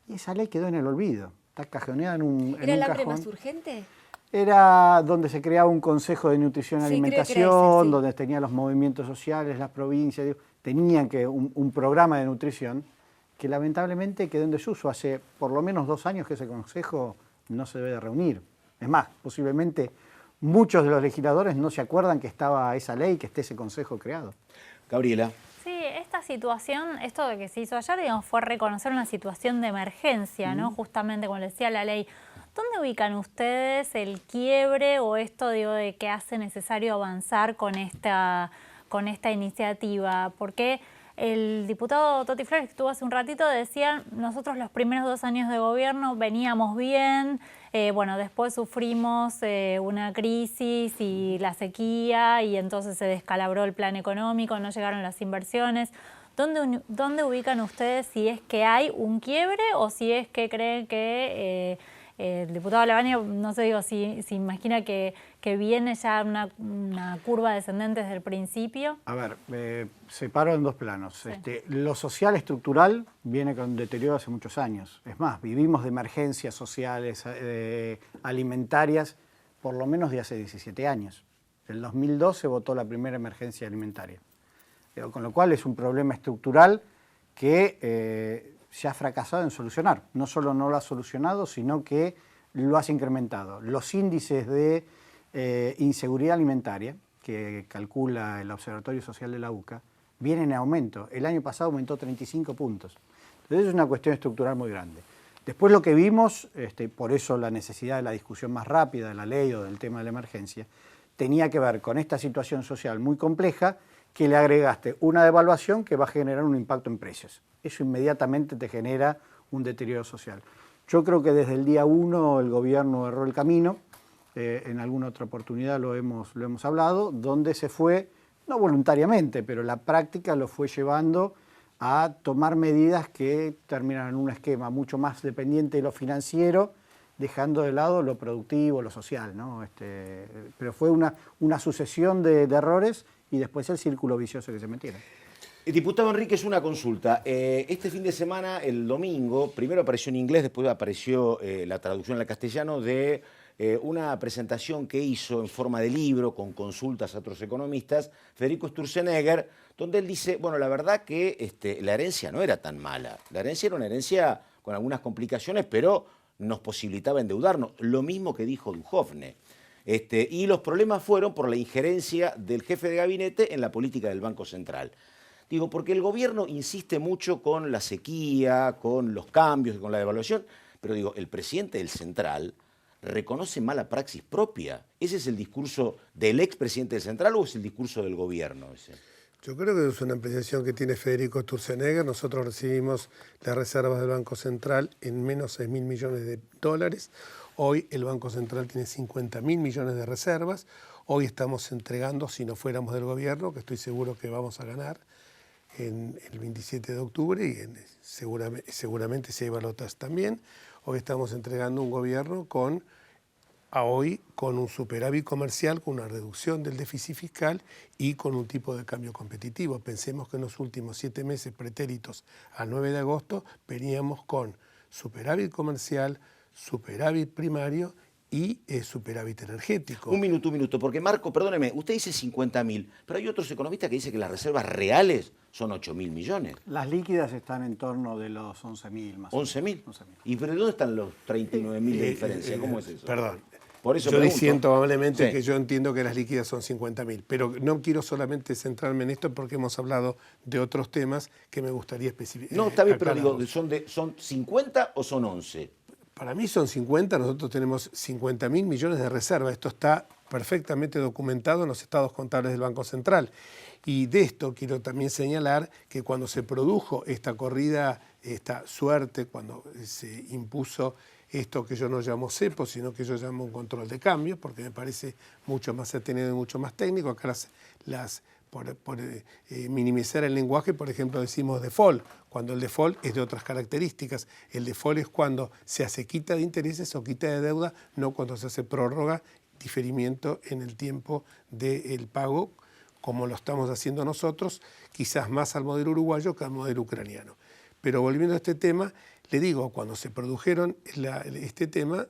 G: Y esa ley quedó en el olvido. Está cajoneada en un cajón.
B: ¿Era el hambre más urgente?
G: Era donde se creaba un consejo de nutrición y alimentación, donde tenía los movimientos sociales, las provincias, tenían un programa de nutrición que lamentablemente quedó en desuso. Hace por lo menos 2 años que ese consejo no se debe de reunir. Es más, posiblemente muchos de los legisladores no se acuerdan que estaba esa ley, que esté ese consejo creado.
A: Gabriela.
C: Sí, esta situación, esto de que se hizo ayer, digamos, fue reconocer una situación de emergencia, ¿no? Justamente, como decía la ley. ¿Dónde ubican ustedes el quiebre o esto, digo, de que hace necesario avanzar con esta iniciativa? Porque el diputado Toti Flores, que estuvo hace un ratito, decía, nosotros los primeros 2 años de gobierno veníamos bien, bueno, después sufrimos una crisis y la sequía y entonces se descalabró el plan económico, no llegaron las inversiones. ¿Dónde ubican ustedes si es que hay un quiebre o si es que creen que el diputado Lavagna, no sé, digo, si imagina que viene ya una curva descendente desde el principio?
G: A ver, separo en 2 planos. Sí. Lo social estructural viene con deterioro hace muchos años. Es más, vivimos de emergencias sociales, alimentarias, por lo menos de hace 17 años. En el 2002 se votó la primera emergencia alimentaria. Con lo cual es un problema estructural que se ha fracasado en solucionar. No solo no lo ha solucionado, sino que lo has incrementado. Los índices de inseguridad alimentaria, que calcula el Observatorio Social de la UCA, vienen en aumento. El año pasado aumentó 35 puntos. Entonces es una cuestión estructural muy grande. Después lo que vimos, por eso la necesidad de la discusión más rápida de la ley o del tema de la emergencia, tenía que ver con esta situación social muy compleja que le agregaste una devaluación que va a generar un impacto en precios. Eso inmediatamente te genera un deterioro social. Yo creo que desde el día 1 el gobierno erró el camino, en alguna otra oportunidad lo hemos hablado, donde se fue, no voluntariamente, pero la práctica lo fue llevando a tomar medidas que terminan en un esquema mucho más dependiente de lo financiero, dejando de lado lo productivo, lo social, ¿no? Pero fue una sucesión de errores y después el círculo vicioso que se metieron.
A: Diputado Enríquez, una consulta. Este fin de semana, el domingo, primero apareció en inglés, después apareció la traducción al castellano de una presentación que hizo en forma de libro con consultas a otros economistas, Federico Sturzenegger, donde él dice, bueno, la verdad que la herencia no era tan mala. La herencia era una herencia con algunas complicaciones, pero nos posibilitaba endeudarnos. Lo mismo que dijo Duhovne. Y los problemas fueron por la injerencia del jefe de gabinete en la política del Banco Central. Digo, porque el gobierno insiste mucho con la sequía, con los cambios, con la devaluación, pero digo, el presidente del Central reconoce mala praxis propia. ¿Ese es el discurso del expresidente del Central o es el discurso del gobierno ese?
H: Yo creo que es una apreciación que tiene Federico Sturzenegger. Nosotros recibimos las reservas del Banco Central en menos 6.000 millones de dólares. Hoy el Banco Central tiene 50.000 millones de reservas. Hoy estamos entregando, si no fuéramos del gobierno, que estoy seguro que vamos a ganar, en el 27 de octubre y seguramente si hay balotas también. Hoy estamos entregando un gobierno con un superávit comercial, con una reducción del déficit fiscal y con un tipo de cambio competitivo. Pensemos que en los últimos 7 meses pretéritos al 9 de agosto veníamos con superávit comercial, superávit primario y superávit energético.
A: Un minuto, porque Marco, perdóneme, usted dice 50.000, pero hay otros economistas que dicen que las reservas reales son 8.000 millones.
G: Las líquidas están en torno de los 11.000 más.
A: ¿11.000? ¿Y pero dónde están los 39.000 de diferencia? ¿Cómo es eso?
H: Perdón.
A: Por eso
H: yo diciendo amablemente
A: sí,
H: que yo entiendo que las líquidas son 50.000, pero no quiero solamente centrarme en esto porque hemos hablado de otros temas que me gustaría especificar.
A: No, está bien, pero digo, ¿son 50 o son 11?
H: Para mí son 50, nosotros tenemos 50.000 millones de reservas. Esto está perfectamente documentado en los estados contables del Banco Central. Y de esto quiero también señalar que cuando se produjo esta corrida, esta suerte, cuando se impuso esto que yo no llamo cepo, sino que yo llamo un control de cambio, porque me parece mucho más atenido y mucho más técnico. Acá por minimizar el lenguaje, por ejemplo, decimos default, cuando el default es de otras características. El default es cuando se hace quita de intereses o quita de deuda, no cuando se hace prórroga, diferimiento en el tiempo del pago, como lo estamos haciendo nosotros, quizás más al modelo uruguayo que al modelo ucraniano. Pero volviendo a este tema, le digo, cuando se produjeron este tema,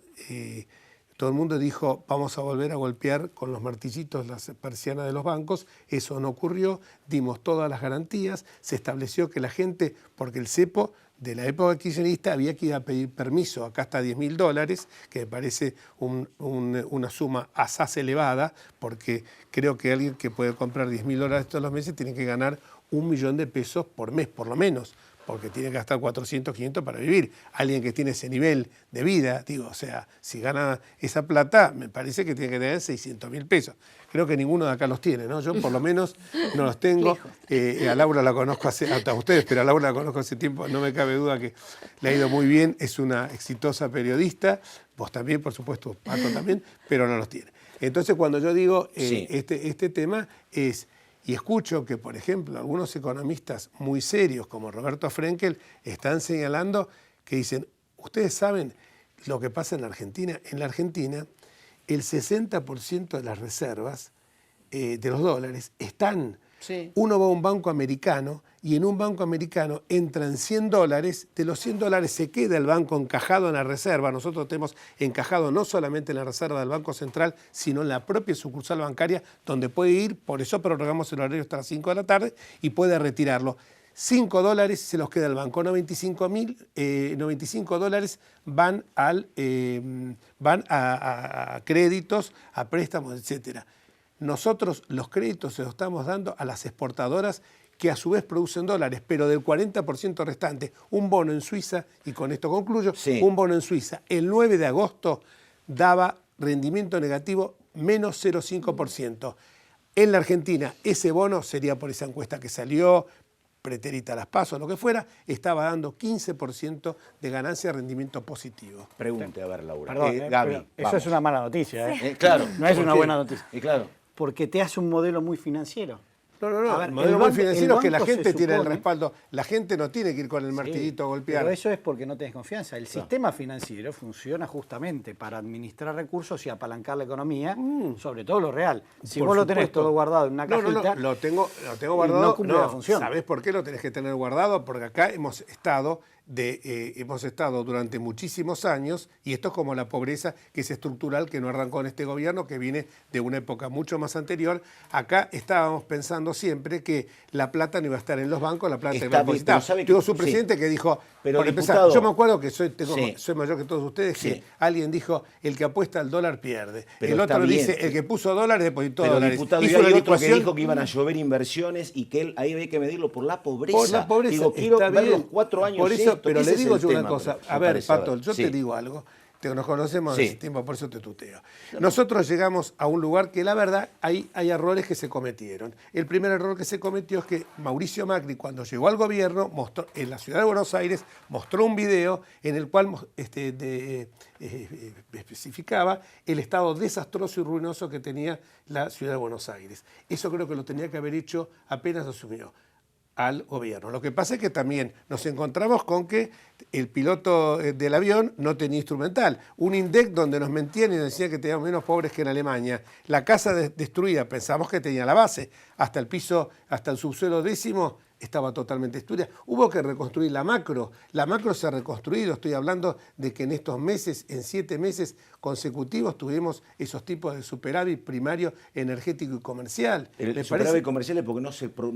H: todo el mundo dijo, vamos a volver a golpear con los martillitos las persianas de los bancos. Eso no ocurrió, dimos todas las garantías, se estableció que la gente, porque el cepo de la época kirchnerista había que ir a pedir permiso, acá está $10.000, que me parece una suma asaz elevada, porque creo que alguien que puede comprar $10.000 todos los meses tiene que ganar $1 millón por mes, por lo menos, porque tiene que gastar 400, 500 para vivir. Alguien que tiene ese nivel de vida, digo, o sea, si gana esa plata, me parece que tiene que tener $600.000. Creo que ninguno de acá los tiene, ¿no? Yo por lo menos no los tengo. A Laura la conozco hasta ustedes, pero a Laura la conozco hace tiempo, no me cabe duda que le ha ido muy bien, es una exitosa periodista, vos también, por supuesto, Pato también, pero no los tiene. Entonces, cuando yo digo este tema es... Y escucho que, por ejemplo, algunos economistas muy serios, como Roberto Frenkel, están señalando que dicen, ustedes saben lo que pasa en la Argentina. En la Argentina, el 60% de las reservas de los dólares están... Sí. Uno va a un banco americano y en un banco americano entran $100, de los $100 se queda el banco encajado en la reserva. Nosotros tenemos encajado no solamente en la reserva del Banco Central, sino en la propia sucursal bancaria, donde puede ir, por eso prorrogamos el horario hasta las 5 de la tarde, y puede retirarlo. $5 se los queda el banco, $95 van a créditos, a préstamos, etcétera. Nosotros los créditos se los estamos dando a las exportadoras que a su vez producen dólares, pero del 40% restante, un bono en Suiza, y con esto concluyo, un bono en Suiza, el 9 de agosto daba rendimiento negativo menos 0,5%. En la Argentina, ese bono, sería por esa encuesta que salió, pretérita a las PASO, lo que fuera, estaba dando 15% de ganancia de rendimiento positivo.
A: Pregunte, a ver, Laura.
G: Perdón,
A: Gaby,
G: eso es una mala noticia.
A: Claro.
G: No es una buena noticia.
A: Claro.
G: Porque te hace un modelo muy financiero.
H: No. Ver, el modelo muy financiero es que la gente tiene el respaldo. La gente no tiene que ir con el martillito a golpear.
G: Pero eso es porque no tenés confianza. El sistema financiero funciona justamente para administrar recursos y apalancar la economía, sobre todo lo real. Si vos lo tenés todo guardado en una cajita...
H: Lo tengo guardado.
G: No cumple la función.
H: ¿Sabés por qué lo tenés que tener guardado? Porque acá hemos estado durante muchísimos años, y esto es como la pobreza que es estructural, que no arrancó en este gobierno, que viene de una época mucho más anterior. Acá estábamos pensando siempre que la plata no iba a estar en los bancos, la plata iba a estar. Tuvo su presidente que dijo,
A: pero
H: por empezar, yo me acuerdo que soy mayor que todos ustedes, que alguien dijo, el que apuesta al dólar pierde. Pero el otro dice, el que puso dólares depositó dólares.
A: Diputado, y hay otro que dijo que iban a llover inversiones y que ahí había que medirlo por la pobreza.
H: Por la pobreza.
A: Digo, quiero ver los 4 años.
H: Por eso, pero le digo yo una cosa. A ver, Pato, yo te digo algo. Nos conocemos hace tiempo, por eso te tuteo. Nosotros llegamos a un lugar que la verdad hay errores que se cometieron. El primer error que se cometió es que Mauricio Macri, cuando llegó al gobierno, mostró, en la ciudad de Buenos Aires, mostró un video en el cual especificaba el estado desastroso y ruinoso que tenía la ciudad de Buenos Aires. Eso creo que lo tenía que haber hecho apenas asumió al gobierno. Lo que pasa es que también nos encontramos con que el piloto del avión no tenía instrumental. Un INDEC donde nos mentían y nos decían que teníamos menos pobres que en Alemania. La casa destruida, pensamos que tenía la base. Hasta el piso, hasta el subsuelo 10º estaba totalmente destruida. Hubo que reconstruir la macro. La macro se ha reconstruido. Estoy hablando de que en estos meses, en 7 meses consecutivos, tuvimos esos tipos de superávit primario, energético y comercial.
A: El superávit comercial es porque no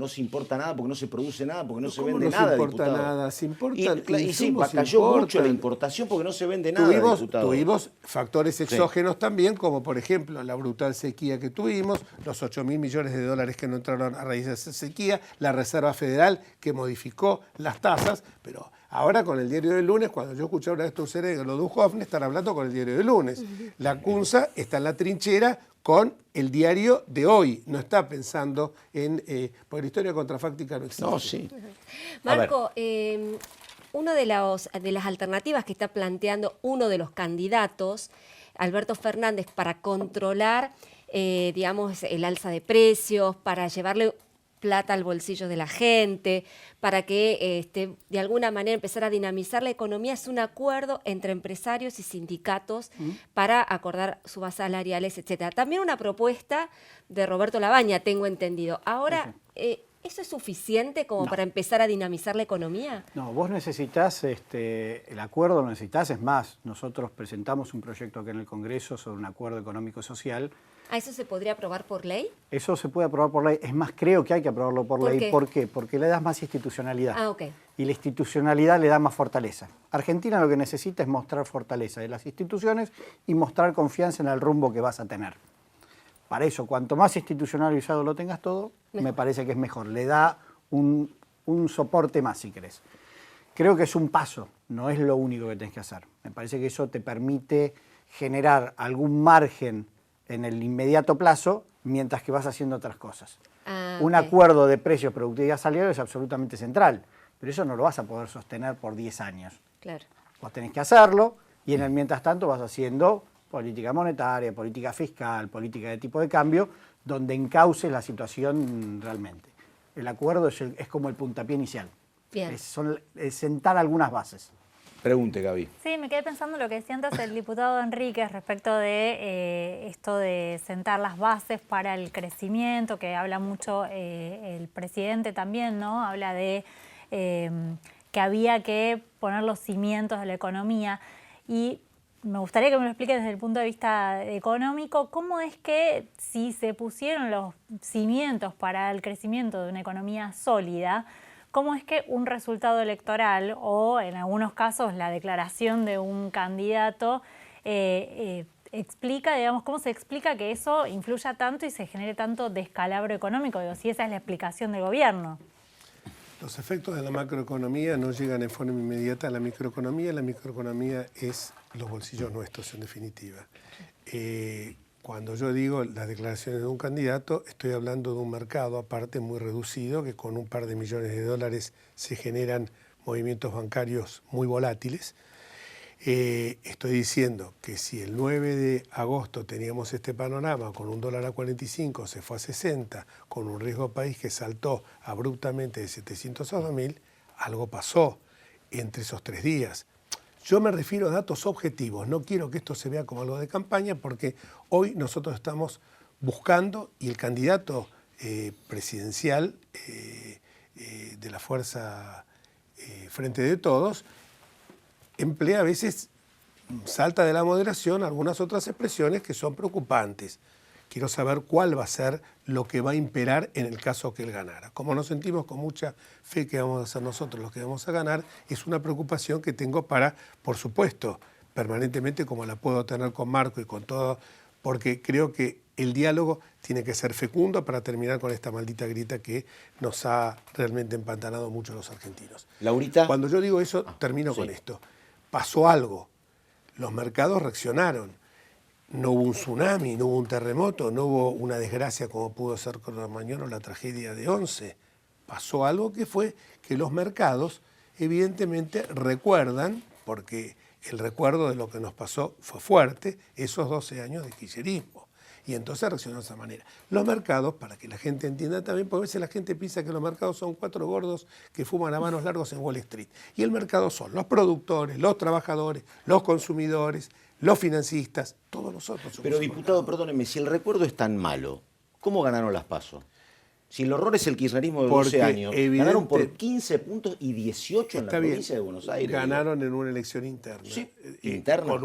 A: se importa nada, porque no se produce nada, porque no se vende nada,
H: diputado. No se importa nada, se importa.
A: Y sí, cayó mucho la importación porque no se vende nada, diputado.
H: Tuvimos factores exógenos también, como por ejemplo la brutal sequía que tuvimos, los 8.000 millones de dólares que no entraron a raíz de esa sequía, la Reserva Federal que modificó las tasas, pero ahora con el diario del lunes, cuando yo escuché ahora esto ustedes, lo de Hoffner, están hablando con el diario del lunes. La CUNSA está en la trinchera con el diario de hoy, no está pensando en... porque la historia contrafáctica no existe.
A: No, sí.
B: Marco, una de las alternativas que está planteando uno de los candidatos, Alberto Fernández, para controlar, digamos, el alza de precios, para llevarle plata al bolsillo de la gente, para que de alguna manera empezar a dinamizar la economía, es un acuerdo entre empresarios y sindicatos para acordar subas salariales, etcétera. También una propuesta de Roberto Labaña, tengo entendido. Ahora, ¿eso es suficiente como para empezar a dinamizar la economía?
G: No, vos necesitas, el acuerdo lo necesitas, es más, nosotros presentamos un proyecto acá en el Congreso sobre un acuerdo económico-social.
B: ¿Eso se podría aprobar por ley?
G: Eso se puede aprobar por ley. Es más, creo que hay que aprobarlo por ley. ¿Por qué? Porque le das más institucionalidad.
B: Ah, ok.
G: y la institucionalidad le da más fortaleza. Argentina lo que necesita es mostrar fortaleza de las instituciones y mostrar confianza en el rumbo que vas a tener. Para eso, cuanto más institucionalizado lo tengas todo, me parece que es mejor. Le da un soporte más, si querés. Creo que es un paso, no es lo único que tenés que hacer. Me parece que eso te permite generar algún margen en el inmediato plazo mientras que vas haciendo otras cosas. Un acuerdo de precios, productividad, salario es absolutamente central, pero eso no lo vas a poder sostener por 10 años.
B: Claro.
G: Vos tenés que hacerlo y en el mientras tanto vas haciendo política monetaria, política fiscal, política de tipo de cambio, donde encauces la situación realmente. El acuerdo es como el puntapié inicial.
B: Bien.
G: Es sentar algunas bases.
A: Pregunte, Gaby.
C: Sí, me quedé pensando lo que decía antes el diputado Enríquez respecto de esto de sentar las bases para el crecimiento, que habla mucho el presidente también, ¿no? Habla de que había que poner los cimientos de la economía. Y me gustaría que me lo explique desde el punto de vista económico, ¿cómo es que si se pusieron los cimientos para el crecimiento de una economía sólida, cómo es que un resultado electoral o en algunos casos la declaración de un candidato explica, digamos, cómo se explica que eso influya tanto y se genere tanto descalabro económico? Digo, si esa es la explicación del gobierno.
H: Los efectos de la macroeconomía no llegan en forma inmediata a la microeconomía. La microeconomía es los bolsillos nuestros, en definitiva. Cuando yo digo las declaraciones de un candidato, estoy hablando de un mercado aparte muy reducido, que con un par de millones de dólares se generan movimientos bancarios muy volátiles. Estoy diciendo que si el 9 de agosto teníamos este panorama con un dólar a 45, se fue a 60, con un riesgo país que saltó abruptamente de 700 a 2000, algo pasó entre esos 3 días. Yo me refiero a datos objetivos, no quiero que esto se vea como algo de campaña, porque hoy nosotros estamos buscando, y el candidato presidencial de la fuerza Frente de Todos emplea a veces, salta de la moderación, algunas otras expresiones que son preocupantes. Quiero saber cuál va a ser lo que va a imperar en el caso que él ganara. Como nos sentimos con mucha fe que vamos a ser nosotros los que vamos a ganar, es una preocupación que tengo para, por supuesto, permanentemente, como la puedo tener con Marco y con todo, porque creo que el diálogo tiene que ser fecundo para terminar con esta maldita grieta que nos ha realmente empantanado mucho a los argentinos.
A: Laurita.
H: Cuando yo digo eso, termino con esto. Pasó algo, los mercados reaccionaron, no hubo un tsunami, no hubo un terremoto, no hubo una desgracia como pudo ser Cromañón o la tragedia de 11. Pasó algo que fue que los mercados evidentemente recuerdan, porque el recuerdo de lo que nos pasó fue fuerte, esos 12 años de kirchnerismo. Y entonces reaccionó de esa manera. Los mercados, para que la gente entienda también, porque a veces la gente piensa que los mercados son 4 gordos que fuman a manos largos en Wall Street. Y el mercado son los productores, los trabajadores, los consumidores, los financistas, todos nosotros.
A: Pero diputado, perdóneme, si el recuerdo es tan malo, ¿cómo ganaron las PASO? Si el horror es el kirchnerismo de 12 años, ganaron por 15 puntos y 18 en la provincia de Buenos Aires.
H: Ganaron en una elección interna.
A: Sí, interna.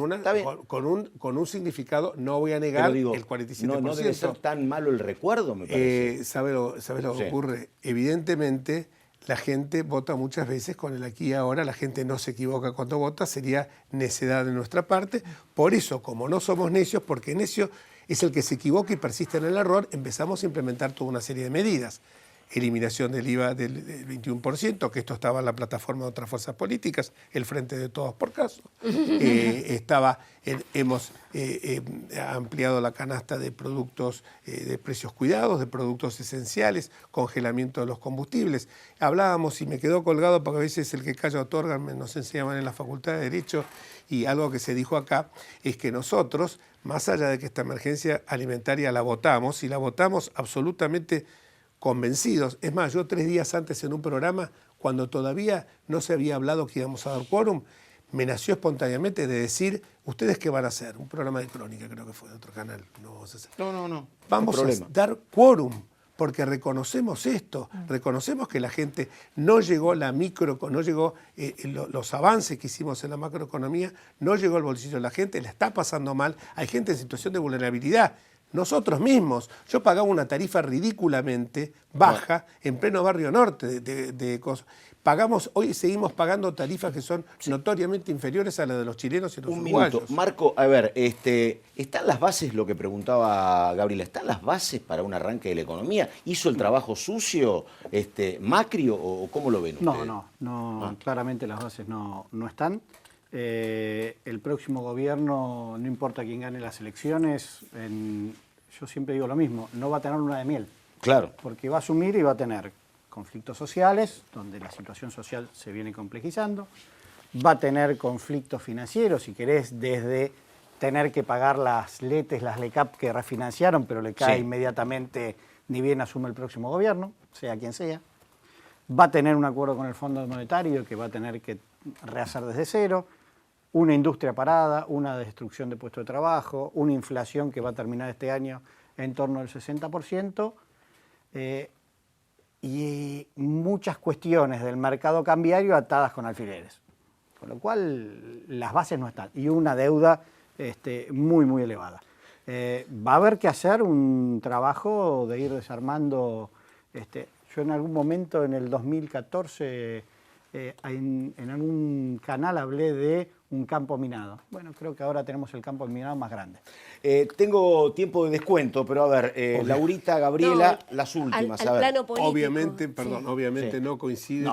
H: Con un significado, no voy a negar, digo, el 47%.
A: No debe ser tan malo el recuerdo, me parece.
H: ¿Sabe lo que ocurre? Evidentemente, la gente vota muchas veces con el aquí y ahora, la gente no se equivoca cuando vota, sería necedad de nuestra parte. Por eso, como no somos necios, porque necio es el que se equivoca y persiste en el error, empezamos a implementar toda una serie de medidas. Eliminación del IVA del 21%, que esto estaba en la plataforma de otras fuerzas políticas, el Frente de Todos por caso. Hemos ampliado la canasta de productos de precios cuidados, de productos esenciales, congelamiento de los combustibles. Hablábamos, y me quedó colgado porque a veces el que calla otorga, nos enseñaban en la Facultad de Derecho, y algo que se dijo acá es que nosotros, más allá de que esta emergencia alimentaria la votamos, y la votamos absolutamente convencidos. Es más, yo 3 días antes en un programa, cuando todavía no se había hablado que íbamos a dar quórum, me nació espontáneamente de decir, ¿ustedes qué van a hacer? Un programa de crónica, creo que fue de otro canal. No vamos a hacer.
A: No.
H: Vamos a dar quórum, porque reconocemos esto, reconocemos que la gente no llegó los avances que hicimos en la macroeconomía, no llegó al bolsillo de la gente, la está pasando mal, hay gente en situación de vulnerabilidad. nosotros mismos. Yo pagaba una tarifa ridículamente baja en pleno barrio norte de cosas. Hoy seguimos pagando tarifas que son notoriamente inferiores a las de los chilenos y los uruguayos.
A: Minuto. Marco, a ver, ¿están las bases, lo que preguntaba Gabriela, ¿están las bases para un arranque de la economía? ¿Hizo el trabajo sucio Macri o cómo lo ven ustedes?
G: No, claramente las bases no están. El próximo gobierno, no importa quién gane las elecciones, yo siempre digo lo mismo, no va a tener luna de miel.
A: Claro.
G: Porque va a asumir y va a tener conflictos sociales, donde la situación social se viene complejizando, va a tener conflictos financieros, si querés, desde tener que pagar las LETES, las LECAP que refinanciaron, pero le cae inmediatamente ni bien asume el próximo gobierno, sea quien sea. Va a tener un acuerdo con el Fondo Monetario que va a tener que rehacer desde cero, una industria parada, una destrucción de puestos de trabajo, una inflación que va a terminar este año en torno al 60%, y muchas cuestiones del mercado cambiario atadas con alfileres. Con lo cual las bases no están. Y una deuda muy, muy elevada. Va a haber que hacer un trabajo de ir desarmando. Yo en algún momento, en el 2014, en algún canal hablé de un campo minado. Bueno, creo que ahora tenemos el campo minado más grande.
A: Tengo tiempo de descuento, pero a ver, Laurita, Gabriela, las últimas.
B: Al plano político.
H: Obviamente no coincide.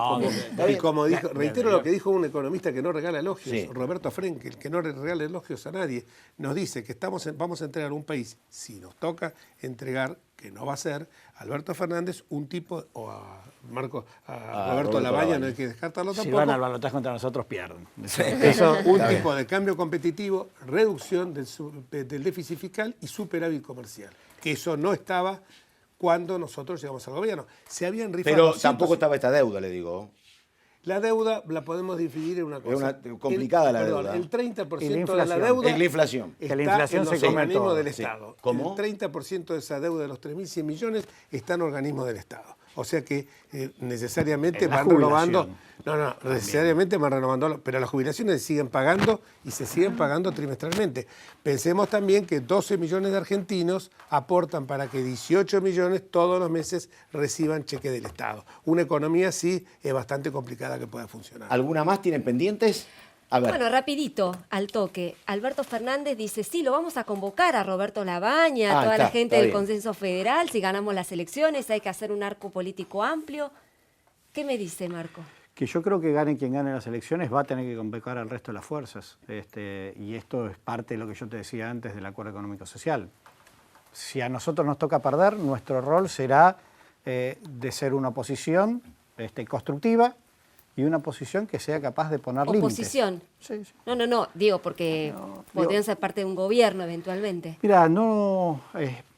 H: Como dijo, reitero lo que dijo un economista que no regala elogios, Roberto Frenkel, que no regala elogios a nadie, nos dice que vamos a entregar un país, si nos toca entregar, que no va a ser, Alberto Fernández, un tipo, o a Roberto Labaña, no hay que descartarlo tampoco.
G: Si van al balotaje contra nosotros, pierden.
H: Un tipo de cambio competitivo, reducción del déficit fiscal y superávit comercial. Que eso no estaba cuando nosotros llegamos al gobierno. Se habían rifado.
A: Pero tampoco estaba esta deuda, le digo.
H: La deuda la podemos dividir en una cosa.
A: Es complicada la deuda.
H: El 30% de la deuda
A: es la inflación.
H: Está
G: la inflación
H: en los organismos del Estado.
A: ¿Cómo?
H: El 30% de esa deuda de los 3.100 millones está en organismos del Estado. O sea que necesariamente van renovando. Necesariamente van renovando, pero las jubilaciones se siguen pagando y se siguen pagando trimestralmente. Pensemos también que 12 millones de argentinos aportan para que 18 millones todos los meses reciban cheque del Estado. Una economía así es bastante complicada que pueda funcionar.
A: ¿Alguna más tienen pendientes? A ver.
B: Bueno, rapidito, al toque. Alberto Fernández dice, sí, lo vamos a convocar a Roberto Labaña, a toda la gente del Consenso Federal, si ganamos las elecciones, hay que hacer un arco político amplio. ¿Qué me dice, Marco?
G: Que yo creo que gane quien gane las elecciones va a tener que convocar al resto de las fuerzas. Y esto es parte de lo que yo te decía antes del acuerdo económico-social. Si a nosotros nos toca perder, nuestro rol será de ser una oposición constructiva, y una posición que sea capaz de poner límites.
B: ¿Oposición?
G: Sí.
B: No, digo, porque podrían ser parte de un gobierno eventualmente.
G: Mira,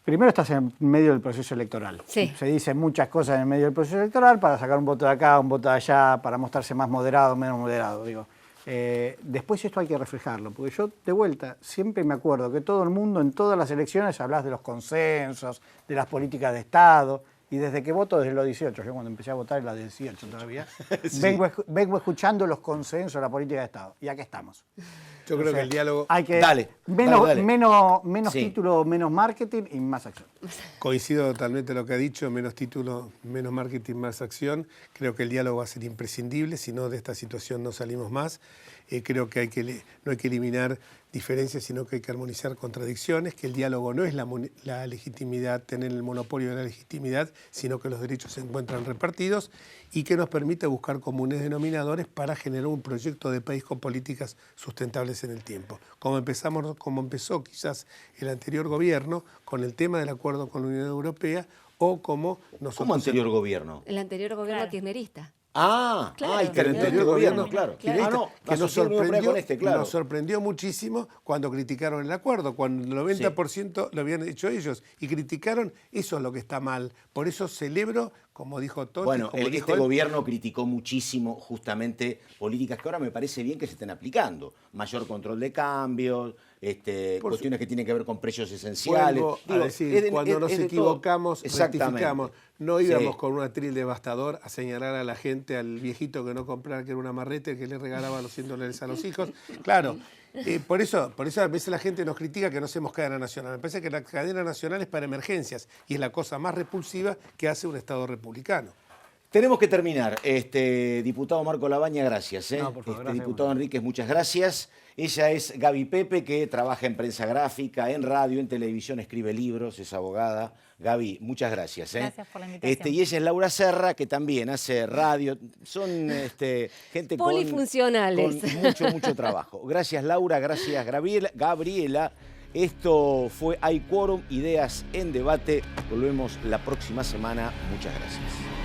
G: primero estás en medio del proceso electoral.
B: Sí.
G: Se dicen muchas cosas en medio del proceso electoral para sacar un voto de acá, un voto de allá, para mostrarse más moderado, menos moderado, digo. Después esto hay que reflejarlo, porque yo, de vuelta, siempre me acuerdo que todo el mundo, en todas las elecciones, hablas de los consensos, de las políticas de Estado. Y desde que voto, desde los 18, yo cuando empecé a votar en los 18 todavía, vengo escuchando los consensos de la política de Estado. Y aquí estamos.
H: Yo creo que el diálogo...
G: Hay que
A: dale.
G: menos título, menos marketing y más acción.
H: Coincido totalmente lo que ha dicho, menos título, menos marketing, más acción. Creo que el diálogo va a ser imprescindible, si no de esta situación no salimos más. Creo que no hay que eliminar diferencias, sino que hay que armonizar contradicciones, que el diálogo no es la legitimidad, tener el monopolio de la legitimidad, sino que los derechos se encuentran repartidos y que nos permite buscar comunes denominadores para generar un proyecto de país con políticas sustentables en el tiempo. Como empezó quizás el anterior gobierno con el tema del acuerdo con la Unión Europea o como nosotros...
A: ¿Cómo anterior gobierno?
B: El anterior gobierno kirchnerista.
A: Claro. El anterior gobierno, claro. Que nos sorprendió muchísimo cuando criticaron el acuerdo, cuando el 90% lo habían hecho ellos. Y criticaron, eso es lo que está mal. Por eso celebro, como dijo Toti... Bueno, gobierno criticó muchísimo justamente políticas que ahora me parece bien que se estén aplicando. Mayor control de cambios, cuestiones que tienen que ver con precios esenciales.
H: Cuando nos equivocamos, rectificamos. No íbamos con un atril devastador a señalar a la gente, al viejito que no comprara, que era una marrete, que le regalaba los $100 a los hijos. Claro, Por eso a veces la gente nos critica que no hacemos cadena nacional. Me parece que la cadena nacional es para emergencias y es la cosa más repulsiva que hace un Estado republicano.
A: Tenemos que terminar. Diputado Marco Labaña, gracias. No, por favor, gracias, diputado Enríquez, muchas gracias. Ella es Gaby Pepe, que trabaja en prensa gráfica, en radio, en televisión, escribe libros, es abogada. Gaby, muchas gracias.
C: Gracias por la invitación.
A: Y ella es Laura Serra, que también hace radio. Son gente
B: polifuncionales.
A: Con mucho trabajo. Gracias, Laura. Gracias, Gabriela. Esto fue Hay Quórum, Ideas en Debate. Volvemos la próxima semana. Muchas gracias.